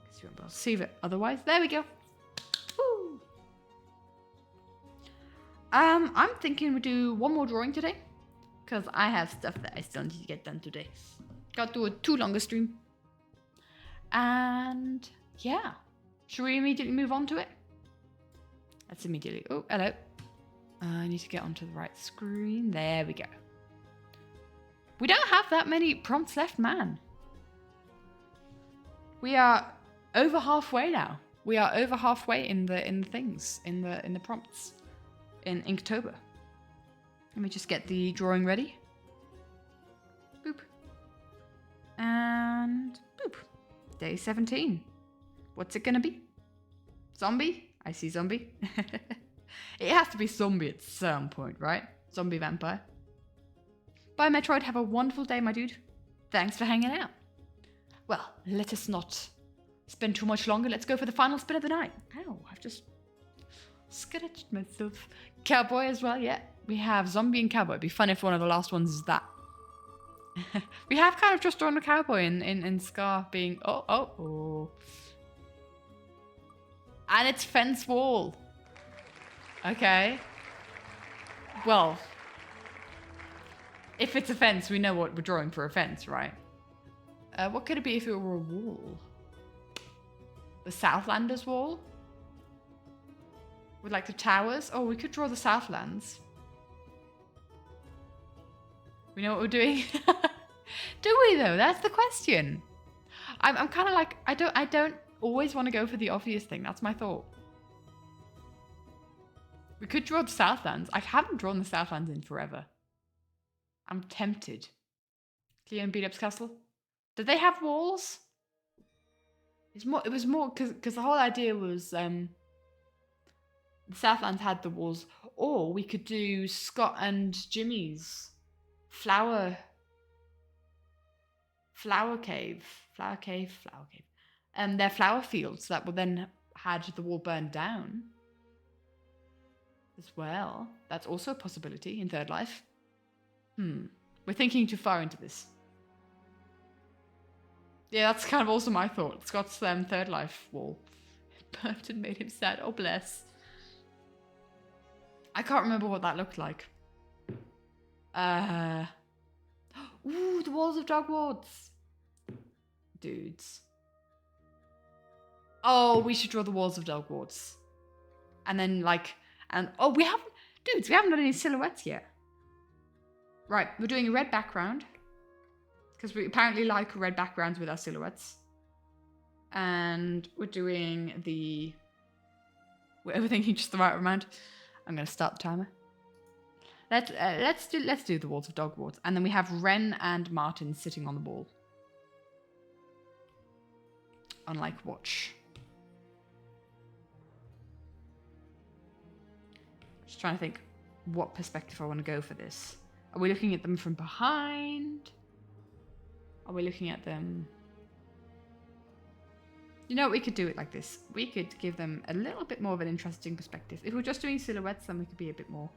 Because you won't be able to see it otherwise. There we go. Woo. I'm thinking we do one more drawing today. Because I have stuff that I still need to get done today. Got to do a too long a stream. And yeah. Should we immediately move on to it? Let's immediately. Oh, hello. I need to get onto the right screen. There we go. We don't have that many prompts left, man. We are over halfway now. We are over halfway in the things, in the prompts in Inktober. Let me just get the drawing ready. Boop. And boop. Day 17. What's it gonna be? Zombie? I see zombie. It has to be zombie at some point, right? Zombie vampire. Bye, Metroid. Have a wonderful day, my dude. Thanks for hanging out. Well, let us not spend too much longer. Let's go for the final spin of the night. Ow, I've just scratched myself. Cowboy as well, yeah. We have zombie and cowboy. It'd be fun if one of the last ones is that. We have kind of just drawn a cowboy in Scar being... Oh. And it's fence wall. Okay. Well, if it's a fence, we know what we're drawing for a fence, right? What could it be if it were a wall? The Southlanders wall? With like the towers? Oh, we could draw the Southlands. We know what we're doing? Do we though? That's the question. I'm kind of like, I don't always want to go for the obvious thing. That's my thought. We could draw the Southlands. I haven't drawn the Southlands in forever. I'm tempted. Cleo and Beat-Up's castle. Did they have walls? It was more because the whole idea was the Southlands had the walls. Or we could do Scott and Jimmy's flower cave. Their flower fields that were then had the wall burned down as well. That's also a possibility in Third Life. We're thinking too far into this. Yeah, that's kind of also my thought. Scott's Third Life wall. It burnt and made him sad. Oh, bless. I can't remember what that looked like. Ooh, the walls of Dogwarts. Dudes. Oh, we should draw the walls of Dogwarts. And then we haven't done any silhouettes yet. Right, we're doing a red background. Because we apparently like red backgrounds with our silhouettes. And we're doing we're overthinking just the right amount. I'm going to start the timer. Let's do the walls of Dogwarts. And then we have Ren and Martin sitting on the wall. On watch. Just trying to think what perspective I want to go for this. Are we looking at them from behind? Are we looking at them? You know, we could do it like this. We could give them a little bit more of an interesting perspective. If we're just doing silhouettes, then we could be a bit more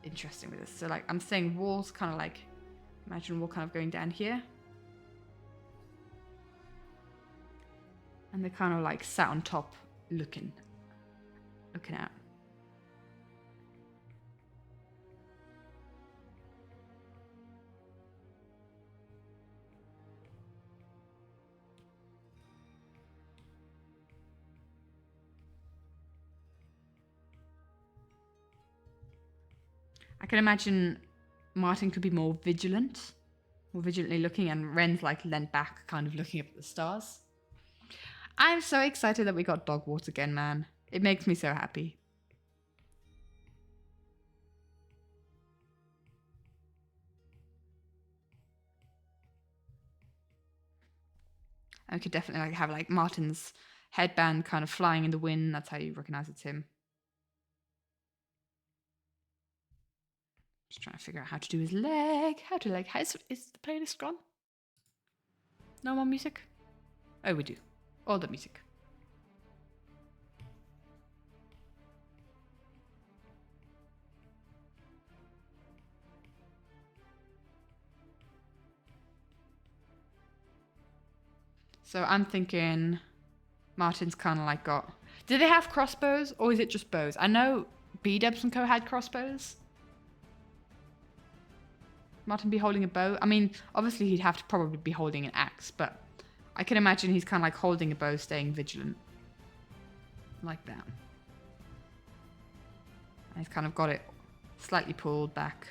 interesting with this. So I'm saying walls kind of imagine a wall kind of going down here. And they're kind of like sat on top looking out. I can imagine Martin could be more vigilantly looking, and Ren's like leant back, kind of looking up at the stars. I'm so excited that we got Dogwarts again, man. It makes me so happy. I could definitely like have like Martin's headband kind of flying in the wind. That's how you recognize it's him. Just trying to figure out how to do his leg. How is the playlist gone? No more music? Oh, we do. All the music. So I'm thinking Martin's kind of like got... Do they have crossbows or is it just bows? I know B-Dubs and Co had crossbows. Martin be holding a bow? I mean, obviously he'd have to probably be holding an axe, but I can imagine he's kind of like holding a bow, staying vigilant. Like that. And he's kind of got it slightly pulled back.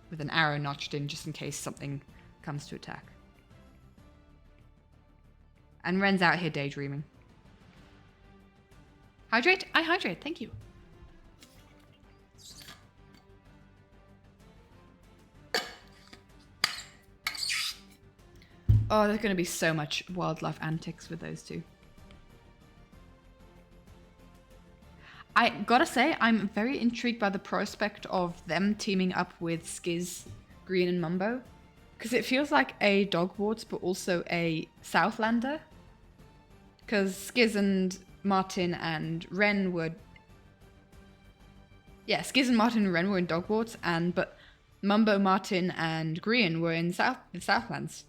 With an arrow notched in just in case something comes to attack. And Ren's out here daydreaming. Hydrate? I hydrate, thank you. Oh, there's going to be so much wildlife antics with those two. I gotta say, I'm very intrigued by the prospect of them teaming up with Skiz, Green, and Mumbo. Because it feels like a Dogwarts, but also a Southlander. Because Skiz and Martin and Ren were... Yeah, Skiz and Martin and Ren were in Dogwarts, but Mumbo, Martin, and Green were in the Southlands.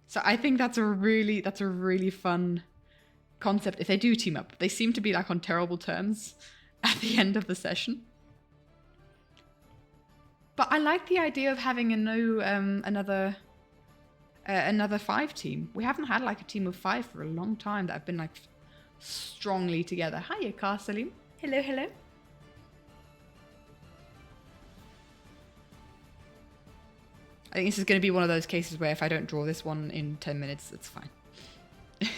So I think that's a really fun concept if they do team up. They seem to be like on terrible terms at the end of the session. But I like the idea of having another 5 team. We haven't had like a team of 5 for a long time that have been like strongly together. Hiya, Car Salim. Hello, hello. I think this is going to be one of those cases where if I don't draw this one in 10 minutes, it's fine. So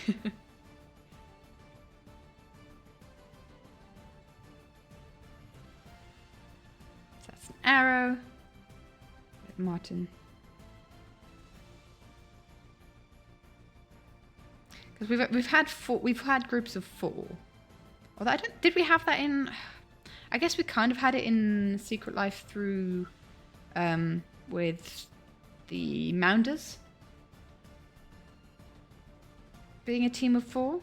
that's an arrow. Martin. Because we've had groups of 4. Although did we have that in? I guess we kind of had it in Secret Life through with the Mounders being a team of 4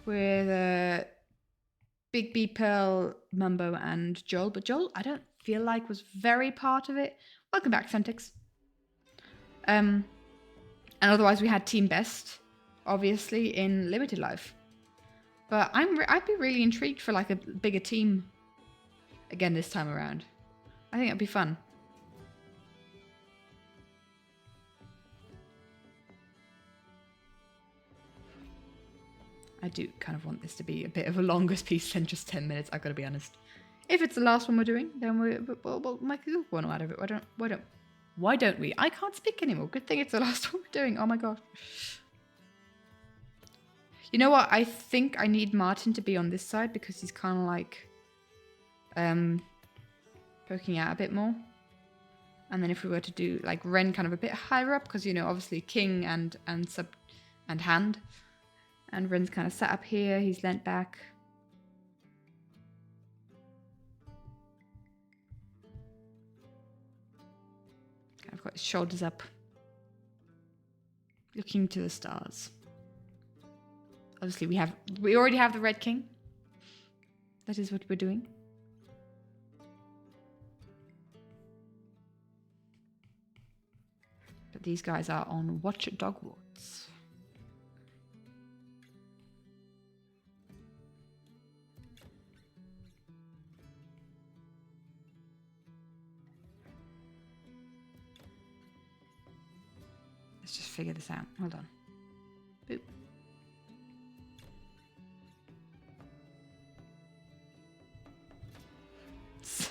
with Big B, Pearl, Mumbo, and Joel. But Joel, I don't feel like was very part of it. Welcome back, Semtix. And otherwise we had Team Best, obviously, in Limited Life. But I'd be really intrigued for like a bigger team again this time around. I think it'd be fun. I do kind of want this to be a bit of a longer piece than just 10 minutes, I've got to be honest. If it's the last one we're doing, then we'll make a good one out of it. Why don't we? I can't speak anymore. Good thing it's the last one we're doing. Oh my god. You know what? I think I need Martin to be on this side because he's kind of like poking out a bit more. And then if we were to do like Ren kind of a bit higher up, because you know obviously King and sub and hand, and Ren's kind of sat up here. He's leant back. I've got his shoulders up, looking to the stars. Obviously, we already have the Red King. That is what we're doing. these guys are on watch at Dogwarts. Let's just figure this out. Hold on. Boop.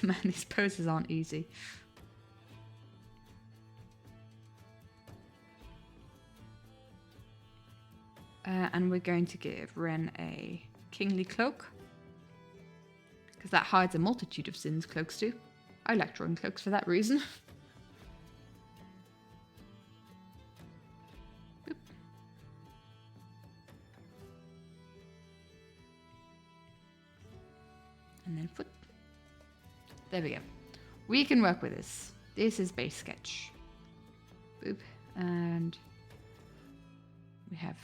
Man, these poses aren't easy. And we're going to give Ren a kingly cloak. Because that hides a multitude of sins, cloaks do. I like drawing cloaks for that reason. Boop. And then foot. There we go. We can work with this. This is base sketch. Boop. And we have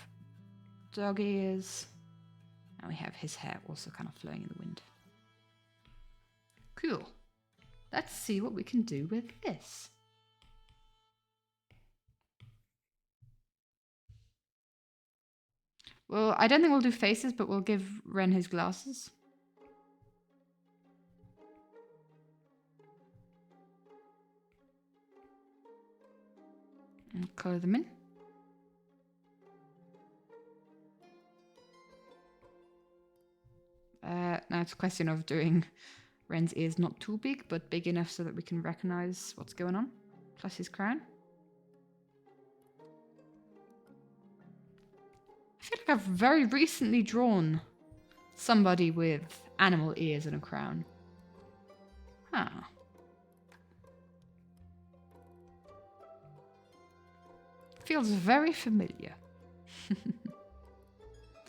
dog ears. And we have his hair also kind of flowing in the wind. Cool. Let's see what we can do with this. Well, I don't think we'll do faces, but we'll give Ren his glasses. And color them in. Now it's a question of doing Ren's ears not too big, but big enough so that we can recognize what's going on. Plus his crown. I feel like I've very recently drawn somebody with animal ears and a crown. Huh. Feels very familiar.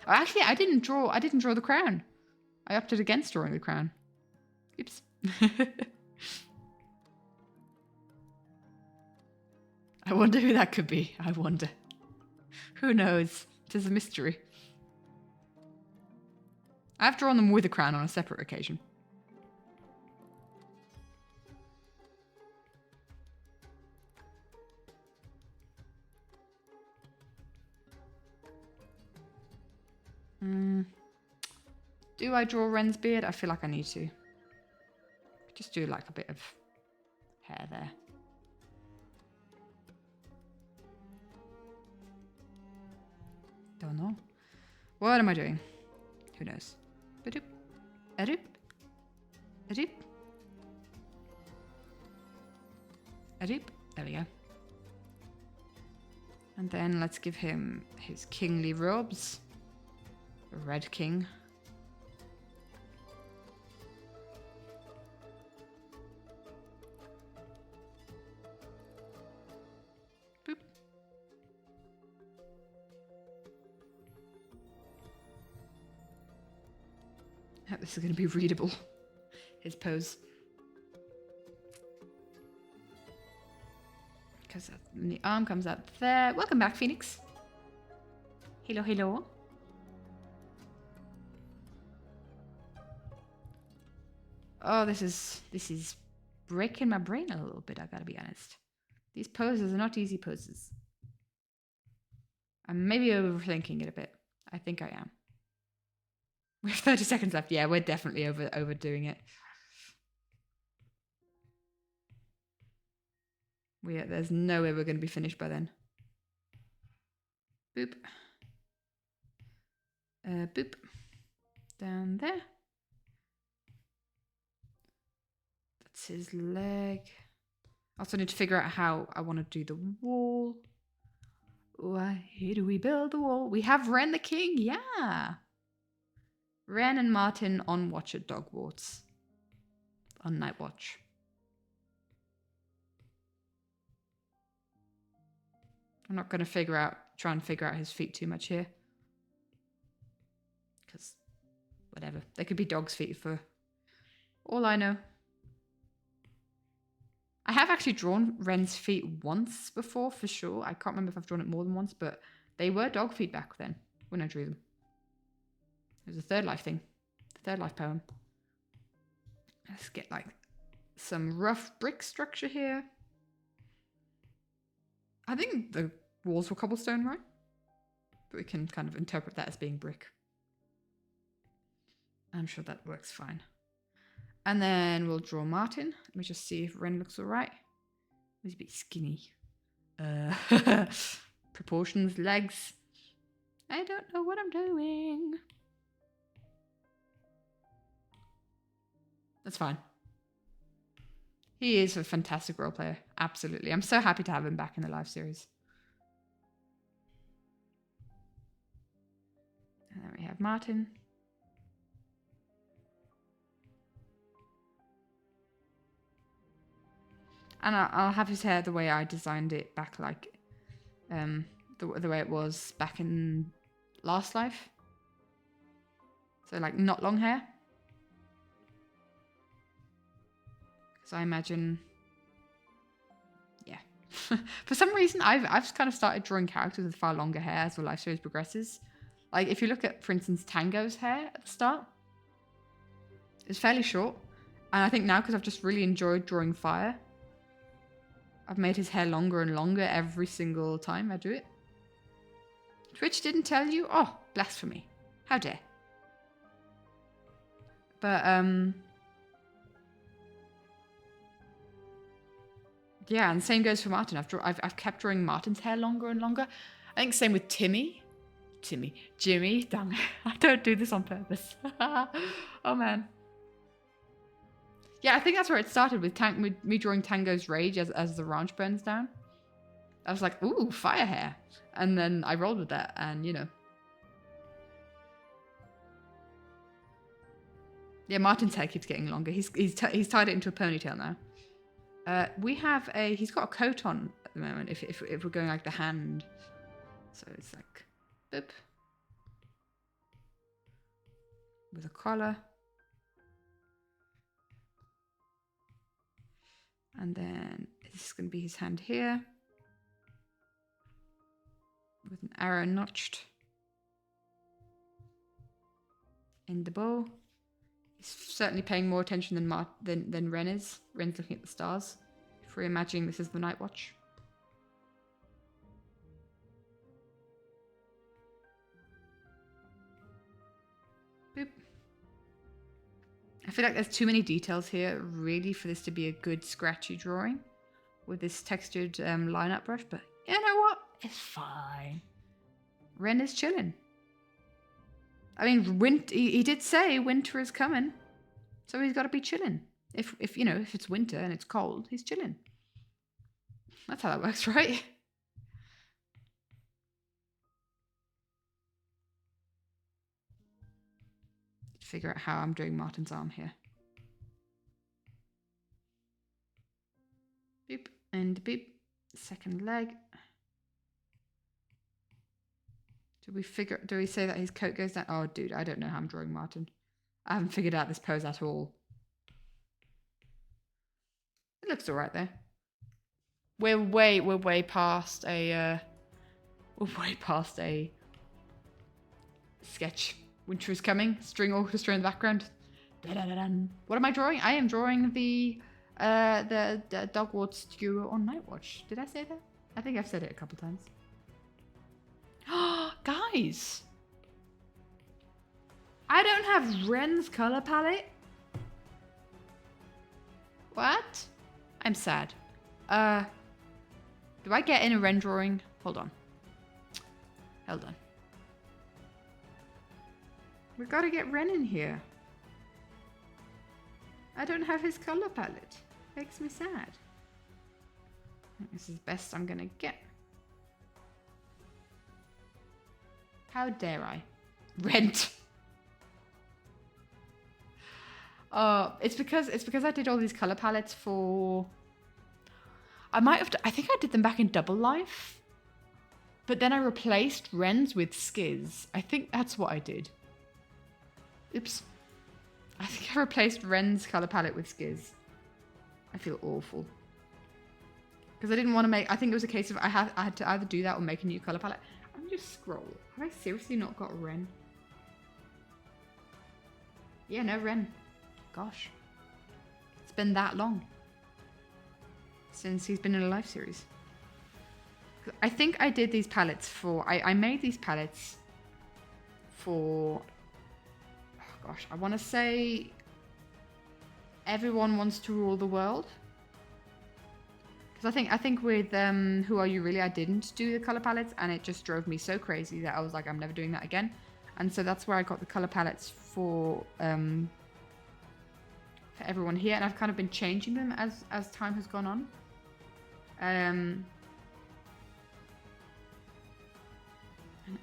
Oh, actually, I didn't draw the crown. I opted against drawing the crown. Oops. I wonder who that could be. I wonder. Who knows? It is a mystery. I've drawn them with a crown on a separate occasion. Do I draw Ren's beard? I feel like I need to. Just do like a bit of hair there. Don't know. What am I doing? Who knows? Ba-doop. A-doop. A-doop. A-doop. There we go. And then let's give him his kingly robes. The Red King. Boop. Oh, this is going to be readable. His pose. Because the arm comes out there. Welcome back, Phoenix. Hello, hello. Oh, this is breaking my brain a little bit, I gotta be honest. These poses are not easy poses. I'm maybe overthinking it a bit. I think I am. We have 30 seconds left. Yeah, we're definitely overdoing it. There's no way we're going to be finished by then. Boop. Boop. Down there. That's his leg. I also need to figure out how I want to do the wall. Why do we build the wall? We have Ren the King. Yeah. Ren and Martin on watch at Dogwarts. On night watch. I'm not going to try and figure out his feet too much here. Because, whatever. They could be dog's feet for all I know. I have actually drawn Ren's feet once before, for sure. I can't remember if I've drawn it more than once, but they were dog feet back then, when I drew them. It was a Third Life thing. The Third Life poem. Let's get, like, some rough brick structure here. I think the walls were cobblestone, right? But we can kind of interpret that as being brick. I'm sure that works fine. And then we'll draw Martin. Let me just see if Ren looks all right. He's a bit skinny. Proportions, legs. I don't know what I'm doing. That's fine. He is a fantastic role player. Absolutely. I'm so happy to have him back in the live series. And then we have Martin. And I'll have his hair the way I designed it back, like the way it was back in last life. So like not long hair. Because I imagine, yeah. For some reason, I've kind of started drawing characters with far longer hair as the life series progresses. Like if you look at, for instance, Tango's hair at the start, it's fairly short. And I think now, because I've just really enjoyed drawing fire, I've made his hair longer and longer every single time I do it. Twitch didn't tell you? Oh, blasphemy. How dare. But, yeah, and same goes for Martin. I've kept drawing Martin's hair longer and longer. I think same with Jimmy. Damn it. I don't do this on purpose. Oh, man. Yeah, I think that's where it started with me drawing Tango's rage as the ranch burns down. I was like, ooh, fire hair. And then I rolled with that and, you know. Yeah, Martin's hair keeps getting longer. He's tied it into a ponytail now. He's got a coat on at the moment if we're going like the hand. So it's like, boop. With a collar. And then this is going to be his hand here. With an arrow notched in the bow. He's certainly paying more attention than Ren is. Ren's looking at the stars. If we're imagining this is the night watch. Boop. I feel like there's too many details here, really, for this to be a good scratchy drawing with this textured lineup brush. But you know what? It's fine. Ren is chilling. I mean, he did say winter is coming, so he's got to be chilling. If it's winter and it's cold, he's chilling. That's how that works, right? Figure out how I'm doing Martin's arm here. Boop and boop. Second leg. Do we say that his coat goes down? Oh, dude, I don't know how I'm drawing Martin. I haven't figured out this pose at all. It looks all right there. We're way past a sketch. Winter is coming. String orchestra in the background. Da-da-da-dun. What am I drawing? I am drawing the Dogwarts duo on Night Watch. Did I say that? I think I've said it a couple times. Guys! I don't have Ren's color palette. What? I'm sad. Do I get in a Ren drawing? Hold on. We gotta get Ren in here. I don't have his color palette. Makes me sad. This is the best I'm gonna get. How dare I? Rent. It's because I did all these color palettes for. I think I did them back in Double Life, but then I replaced Ren's with Skiz. I think that's what I did. Oops. I think I replaced Ren's color palette with Skiz. I feel awful. Because I didn't want to make. I think it was a case of I had to either do that or make a new color palette. Let me just scroll. Have I seriously not got Ren? Yeah, no Ren. Gosh. It's been that long since he's been in a live series. I think I did these palettes for... I made these palettes for... Oh gosh, I want to say... Everyone Wants to Rule the World. Because I think with Who Are You Really, I didn't do the color palettes, and it just drove me so crazy that I was like, I'm never doing that again. And so that's where I got the color palettes for everyone here, and I've kind of been changing them as time has gone on. And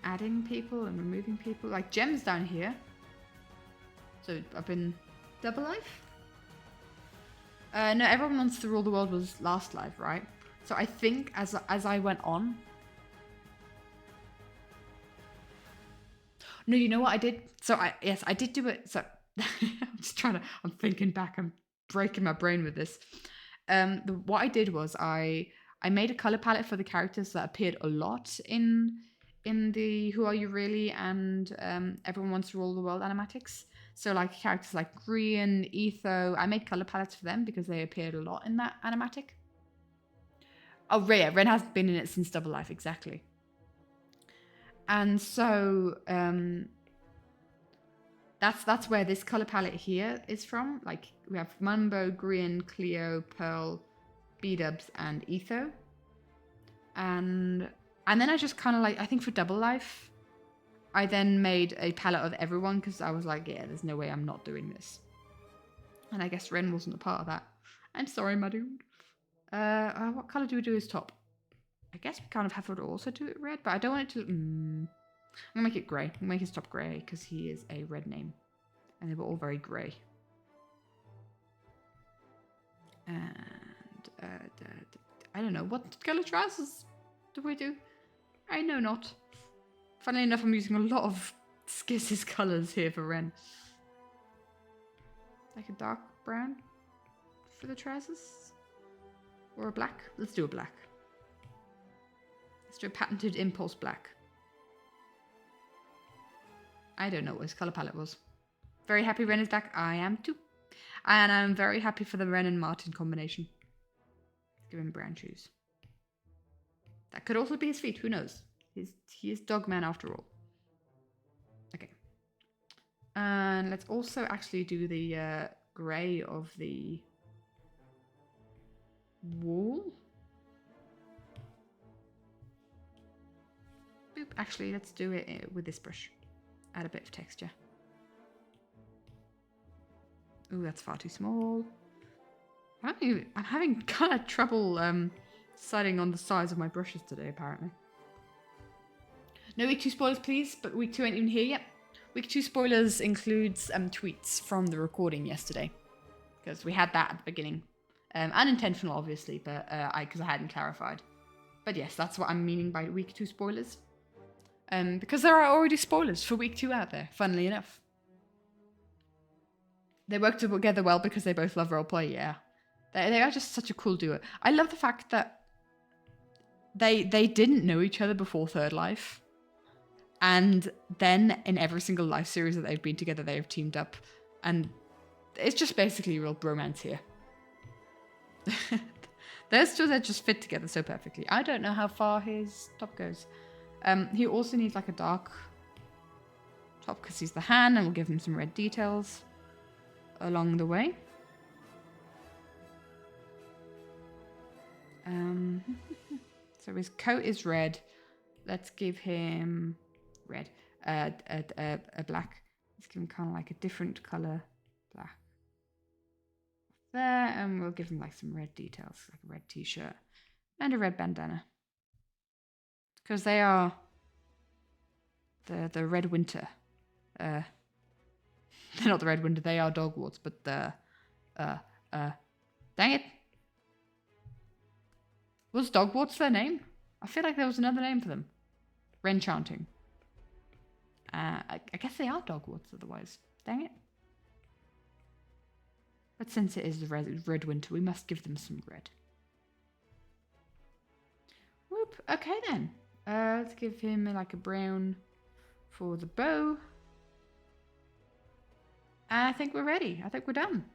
adding people and removing people, like Gems down here. So I've been Double Life. No, Everyone Wants to Rule the World was last live, right? So I think as I went on. No, you know what I did? So I did do it. So I'm thinking back. I'm breaking my brain with this. What I did was I made a color palette for the characters that appeared a lot in the Who Are You Really and Everyone Wants to Rule the World animatics. So like characters like Grian, Etho, I made color palettes for them because they appeared a lot in that animatic. Oh, Ren hasn't been in it since Double Life, exactly. And so that's where this color palette here is from. Like we have Mumbo, Grian, Cleo, Pearl, B-Dubs, and Etho. And then I just kind of like, I think for Double Life, I then made a palette of everyone because I was like, yeah, there's no way I'm not doing this. And I guess Ren wasn't a part of that. I'm sorry, my dude. What color do we do as top? I guess we kind of have to also do it red, but I don't want it to... I'm going to make it grey. I'm going to make his top grey because he is a red name. And they were all very grey. And I don't know. What color trousers do we do? I know not. Funnily enough, I'm using a lot of Skizz's colours here for Ren. Like a dark brown for the trousers? Or a black? Let's do a black. Let's do a patented impulse black. I don't know what his colour palette was. Very happy Ren is back. I am too. And I'm very happy for the Ren and Martin combination. Give him brown shoes. That could also be his feet. Who knows? He is Dogman after all. Okay. And let's also actually do the grey of the wall. Boop. Actually, let's do it with this brush. Add a bit of texture. Ooh, that's far too small. I'm having kind of trouble deciding on the size of my brushes today, apparently. No week 2 spoilers, please, but week 2 ain't even here yet. Week 2 spoilers includes tweets from the recording yesterday, because we had that at the beginning. Unintentional, obviously, but because I hadn't clarified. But yes, that's what I'm meaning by week 2 spoilers. Because there are already spoilers for week 2 out there, funnily enough. They work together well because they both love roleplay, yeah. They are just such a cool duo. I love the fact that they didn't know each other before Third Life. And then in every single life series that they've been together, they have teamed up. And it's just basically real bromance here. Those two that just fit together so perfectly. I don't know how far his top goes. He also needs like a dark top because he's the Han, and we'll give him some red details along the way. So his coat is red. Let's give him red. A black. Let's give him kind of like a different color black. There, and we'll give him like some red details, like a red t-shirt and a red bandana. Because they are the Red Winter. They're not the Red Winter, they are Dogwarts, but the dang it. Was Dogwarts their name? I feel like there was another name for them. Ren chanting. I guess they are Dogwarts otherwise. Dang it. But since it is the Red Winter, we must give them some red. Whoop. Okay then. Let's give him like a brown for the bow. I think we're ready. I think we're done.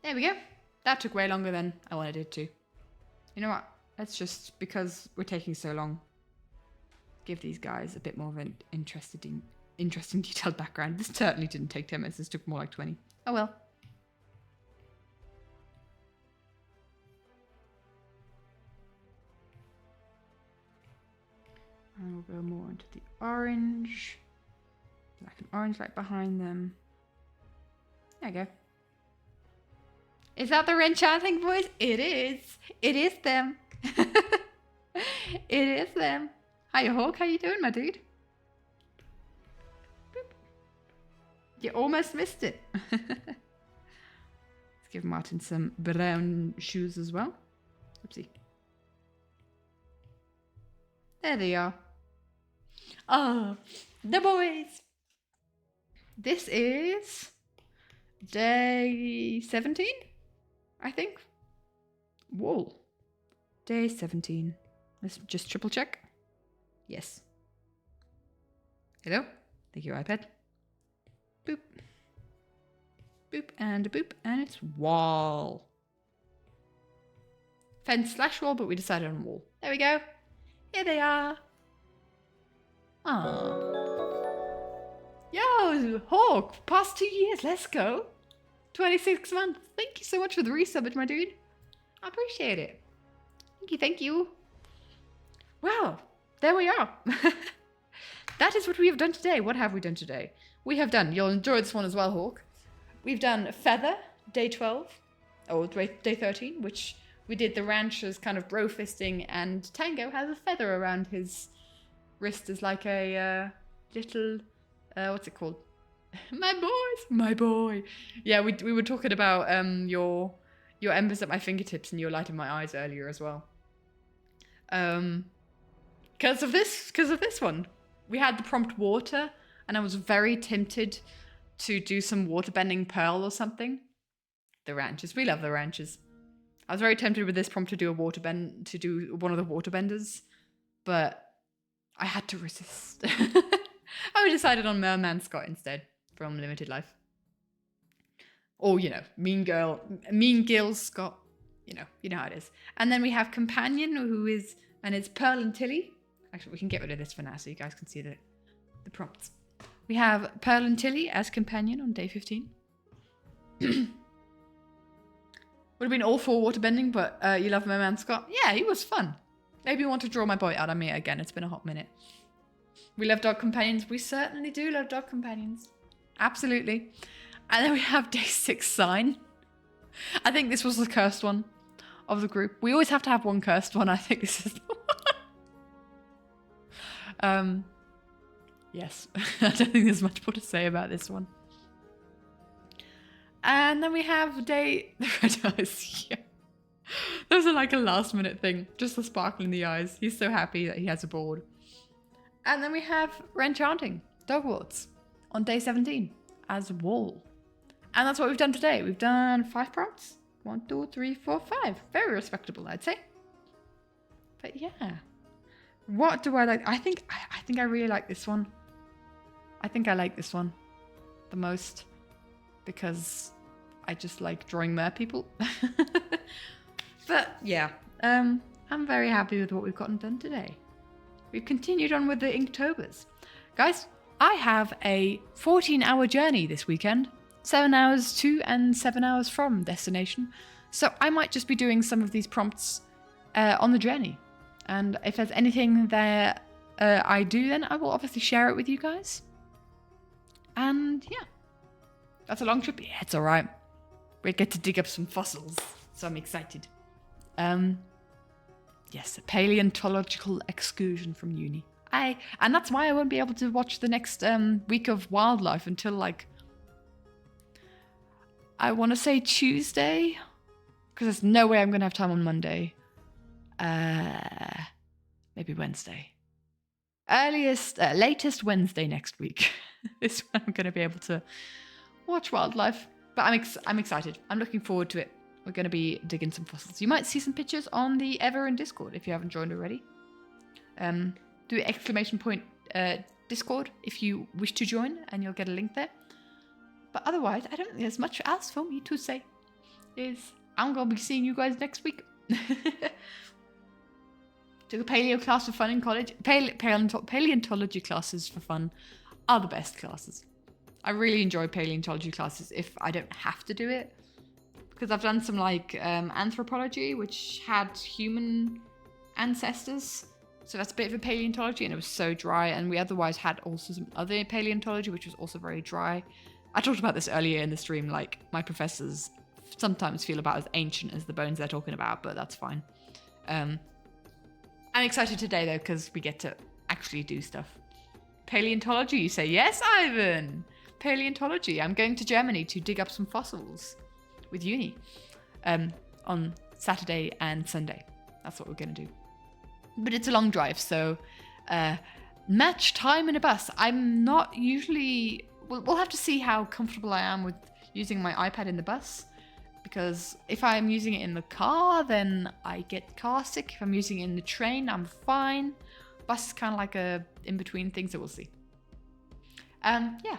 There we go. That took way longer than I wanted it to. You know what? Let's just, because we're taking so long, give these guys a bit more of an interesting detailed background. This certainly didn't take 10 minutes. This took more like 20. Oh well. And we'll go more into the orange. Like an orange light behind them. There you go. Is that the enchanting voice? It is. It is them. It is them. Hi, Hawk. How you doing, my dude? Boop. You almost missed it. Let's give Martin some brown shoes as well. Oopsie. There they are. Oh, the boys. This is day 17, I think. Whoa. Day 17. Let's just triple check. Yes. Hello. Thank you, iPad. Boop. Boop and a boop. And it's wall. Fence / wall, but we decided on wall. There we go. Here they are. Aww. Yo, Hawk, past 2 years, let's go. 26 months. Thank you so much for the resub, my dude. I appreciate it. Thank you. Well, there we are. That is what we have done today. What have we done today? We have done, you'll enjoy this one as well, Hawk. We've done Feather, day 12, or day 13, which we did the rancher's kind of bro fisting, and Tango has a feather around his wrist as like a little, what's it called? My boys, my boy. Yeah, we were talking about your embers at my fingertips and your light in my eyes earlier as well. Because of this one, we had the prompt water, and I was very tempted to do some waterbending pearl or something. The ranchers, we love the ranchers. I was very tempted with this prompt to do a waterbend, to do one of the waterbenders, but I had to resist. I decided on Merman Scott instead from Limited Life. Or, you know, Mean Gil Scott. You know how it is. And then we have Companion, and it's Pearl and Tilly. Actually, we can get rid of this for now so you guys can see the prompts. We have Pearl and Tilly as Companion on day 15. Would have been all for waterbending, but you love Merman Scott. Yeah, he was fun. Maybe you want to draw my boy out on me again. It's been a hot minute. We love dog companions. We certainly do love dog companions. Absolutely. And then we have day 6 Sign. I think this was the cursed one of the group. We always have to have one cursed one. I think this is the one. Yes. I don't think there's much more to say about this one. And then we have the red eyes. Yeah. Those are like a last minute thing. Just the sparkle in the eyes. He's so happy that he has a board. And then we have Renchanting, Dogwarts, on day 17 as Wall. And that's what we've done today. We've done 5 prompts. 1, 2, 3, 4, 5. Very respectable, I'd say. But yeah. What do I like? I think I really like this one. I think I like this one the most because I just like drawing mer people. But yeah, I'm very happy with what we've gotten done today. We've continued on with the Inktobers. Guys, I have a 14-hour journey this weekend. 7 hours to and 7 hours from destination. So I might just be doing some of these prompts on the journey. And if there's anything that I do, then I will obviously share it with you guys. And yeah, that's a long trip. Yeah, it's all right. We get to dig up some fossils, so I'm excited. Yes, a paleontological excursion from uni. And that's why I won't be able to watch the next week of wildlife until like, I want to say Tuesday, because there's no way I'm going to have time on Monday. Maybe Wednesday. Latest Wednesday next week is when I'm going to be able to watch wildlife. But I'm excited. I'm looking forward to it. We're going to be digging some fossils. You might see some pictures on the Ever and Discord if you haven't joined already. Do ! Discord if you wish to join, and you'll get a link there. But otherwise, I don't think there's much else for me to say. I'm going to be seeing you guys next week. Took a paleo class for fun in college. Paleontology classes for fun are the best classes. I really enjoy paleontology classes if I don't have to do it. Because I've done some like anthropology, which had human ancestors. So that's a bit of a paleontology, and it was so dry. And we otherwise had also some other paleontology, which was also very dry. I talked about this earlier in the stream, like my professors sometimes feel about as ancient as the bones they're talking about, but that's fine. I'm excited today though, because we get to actually do stuff. Paleontology, you say? Yes, Ivan! Paleontology. I'm going to Germany to dig up some fossils with uni on Saturday and Sunday. That's what we're going to do. But it's a long drive, so match time in a bus. I'm not usually... We'll have to see how comfortable I am with using my iPad in the bus. Because if I'm using it in the car, then I get car sick. If I'm using it in the train, I'm fine. Bus is kind of like a in-between thing, so we'll see. Yeah.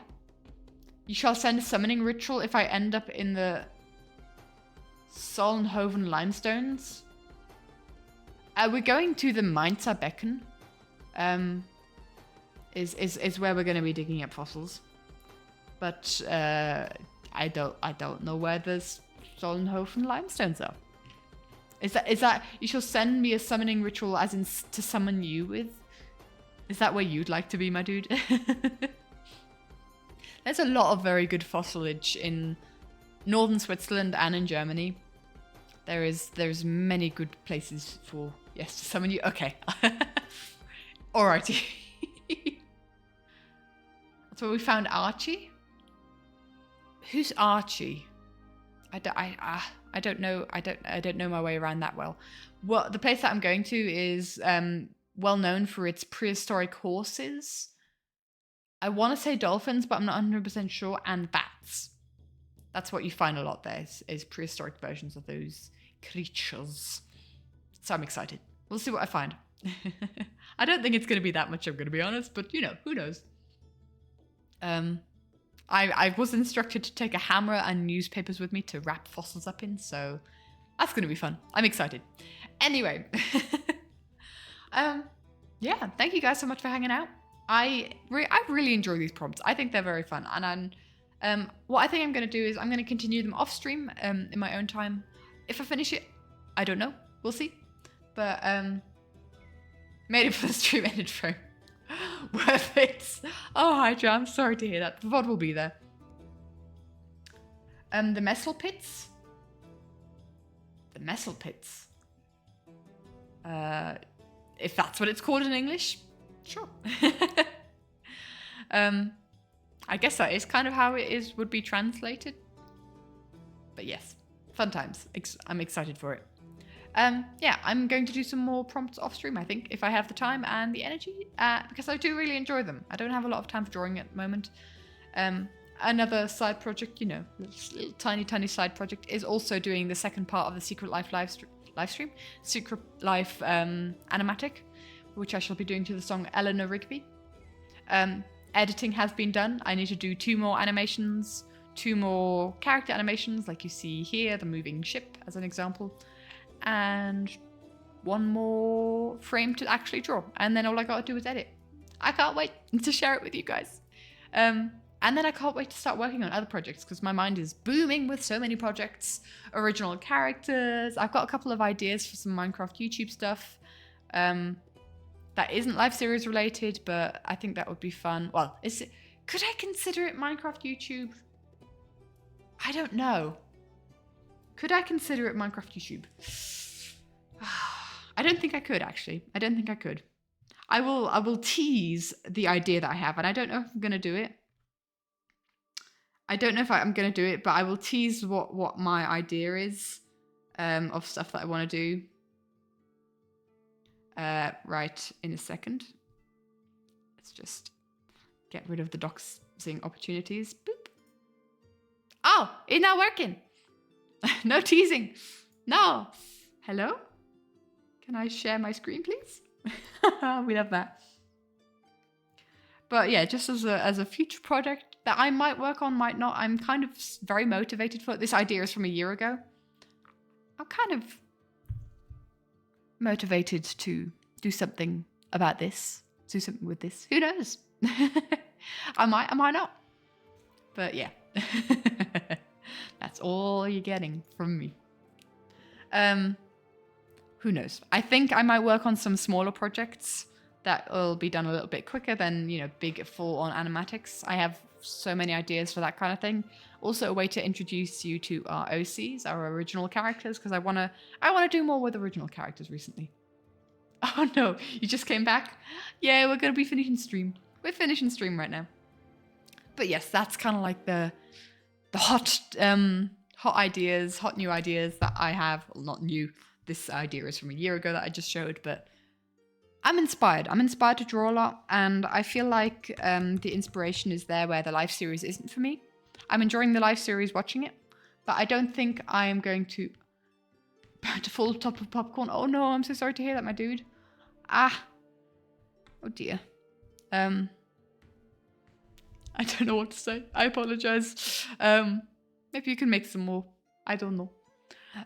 You shall send a summoning ritual if I end up in the Solnhoven limestones. We're going to the Mainzer Becken. Is where we're going to be digging up fossils. But I don't know where the Solnhofen limestones are. Is that you shall send me a summoning ritual as in to summon you with? Is that where you'd like to be, my dude? There's a lot of very good fossilage in northern Switzerland and in Germany. There's many good places for to summon you. Okay. Alrighty. That's where we found Archie. Who's Archie? I don't know. I don't know my way around that well. Well, the place that I'm going to is well known for its prehistoric horses. I want to say dolphins, but I'm not 100% sure. And bats. That's what you find a lot there, is prehistoric versions of those creatures. So I'm excited. We'll see what I find. I don't think it's going to be that much, I'm going to be honest, but who knows? I was instructed to take a hammer and newspapers with me to wrap fossils up in, so that's going to be fun. I'm excited. Anyway. Yeah, thank you guys so much for hanging out. I really enjoy these prompts. I think they're very fun. And what I think I'm going to do is I'm going to continue them off stream in my own time. If I finish it, I don't know. We'll see. But made it for the stream ended frame. Worth it. Oh, Hydra, I'm sorry to hear that. The VOD will be there. The Messel Pits. The Messel Pits. If that's what it's called in English, sure. I guess that is kind of how it would be translated. But yes, fun times. I'm excited for it. Yeah, I'm going to do some more prompts off stream, I think, if I have the time and the energy, because I do really enjoy them. I don't have a lot of time for drawing at the moment. Another side project, little tiny side project, is also doing the second part of the Secret Life live stream, Secret Life animatic, which I shall be doing to the song Eleanor Rigby. Editing has been done. I need to do 2 more animations, 2 more character animations, like you see here, the moving ship as an example, and 1 more frame to actually draw. And then all I gotta do is edit. I can't wait to share it with you guys. And then I can't wait to start working on other projects because my mind is booming with so many projects, original characters. I've got a couple of ideas for some Minecraft YouTube stuff. That isn't live series related, but I think that would be fun. Well, could I consider it Minecraft YouTube? I don't know. Could I consider it Minecraft YouTube? I don't think I could, actually. I don't think I could. I will tease the idea that I have, and I don't know if I'm going to do it. I don't know if I'm going to do it, but I will tease what my idea is of stuff that I want to do. Right in a second. Let's just get rid of the doxing opportunities. Boop. Oh, it's not working. No teasing. No. Hello? Can I share my screen, please? We love that. But yeah, just as a future project that I might work on, might not. I'm kind of very motivated for it. This idea is from a year ago. I'm kind of motivated to do something about this, do something with this. Who knows? I might not. But yeah, that's all you're getting from me. Who knows? I think I might work on some smaller projects that will be done a little bit quicker than, you know, big full-on animatics. I have so many ideas for that kind of thing. Also, a way to introduce you to our OCs, our original characters, because I wanna do more with original characters recently. Oh no, you just came back? Yeah, we're gonna be finishing stream. We're finishing stream right now. But yes, that's kind of like the hot ideas, hot new ideas that I have. Well, not new. This idea is from a year ago that I just showed, but I'm inspired. I'm inspired to draw a lot, and I feel like the inspiration is there where the live series isn't for me. I'm enjoying the live series watching it, but I don't think I am going to full top of popcorn. Oh no, I'm so sorry to hear that, my dude. Ah. Oh dear. I don't know what to say. I apologize. Maybe you can make some more. I don't know.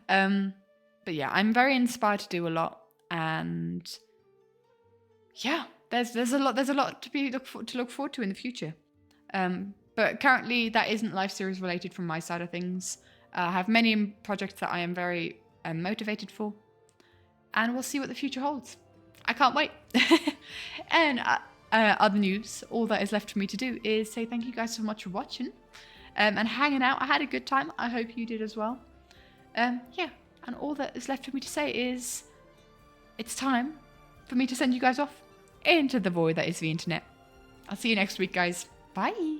But yeah, I'm very inspired to do a lot, and yeah, there's a lot to look forward to in the future. But currently that isn't live series related from my side of things. I have many projects that I am very motivated for, and we'll see what the future holds. I can't wait. And other news, all that is left for me to do is say thank you guys so much for watching and hanging out. I had a good time. I hope you did as well. Yeah, and all that is left for me to say is it's time for me to send you guys off into the void that is the internet. I'll see you next week, guys. Bye.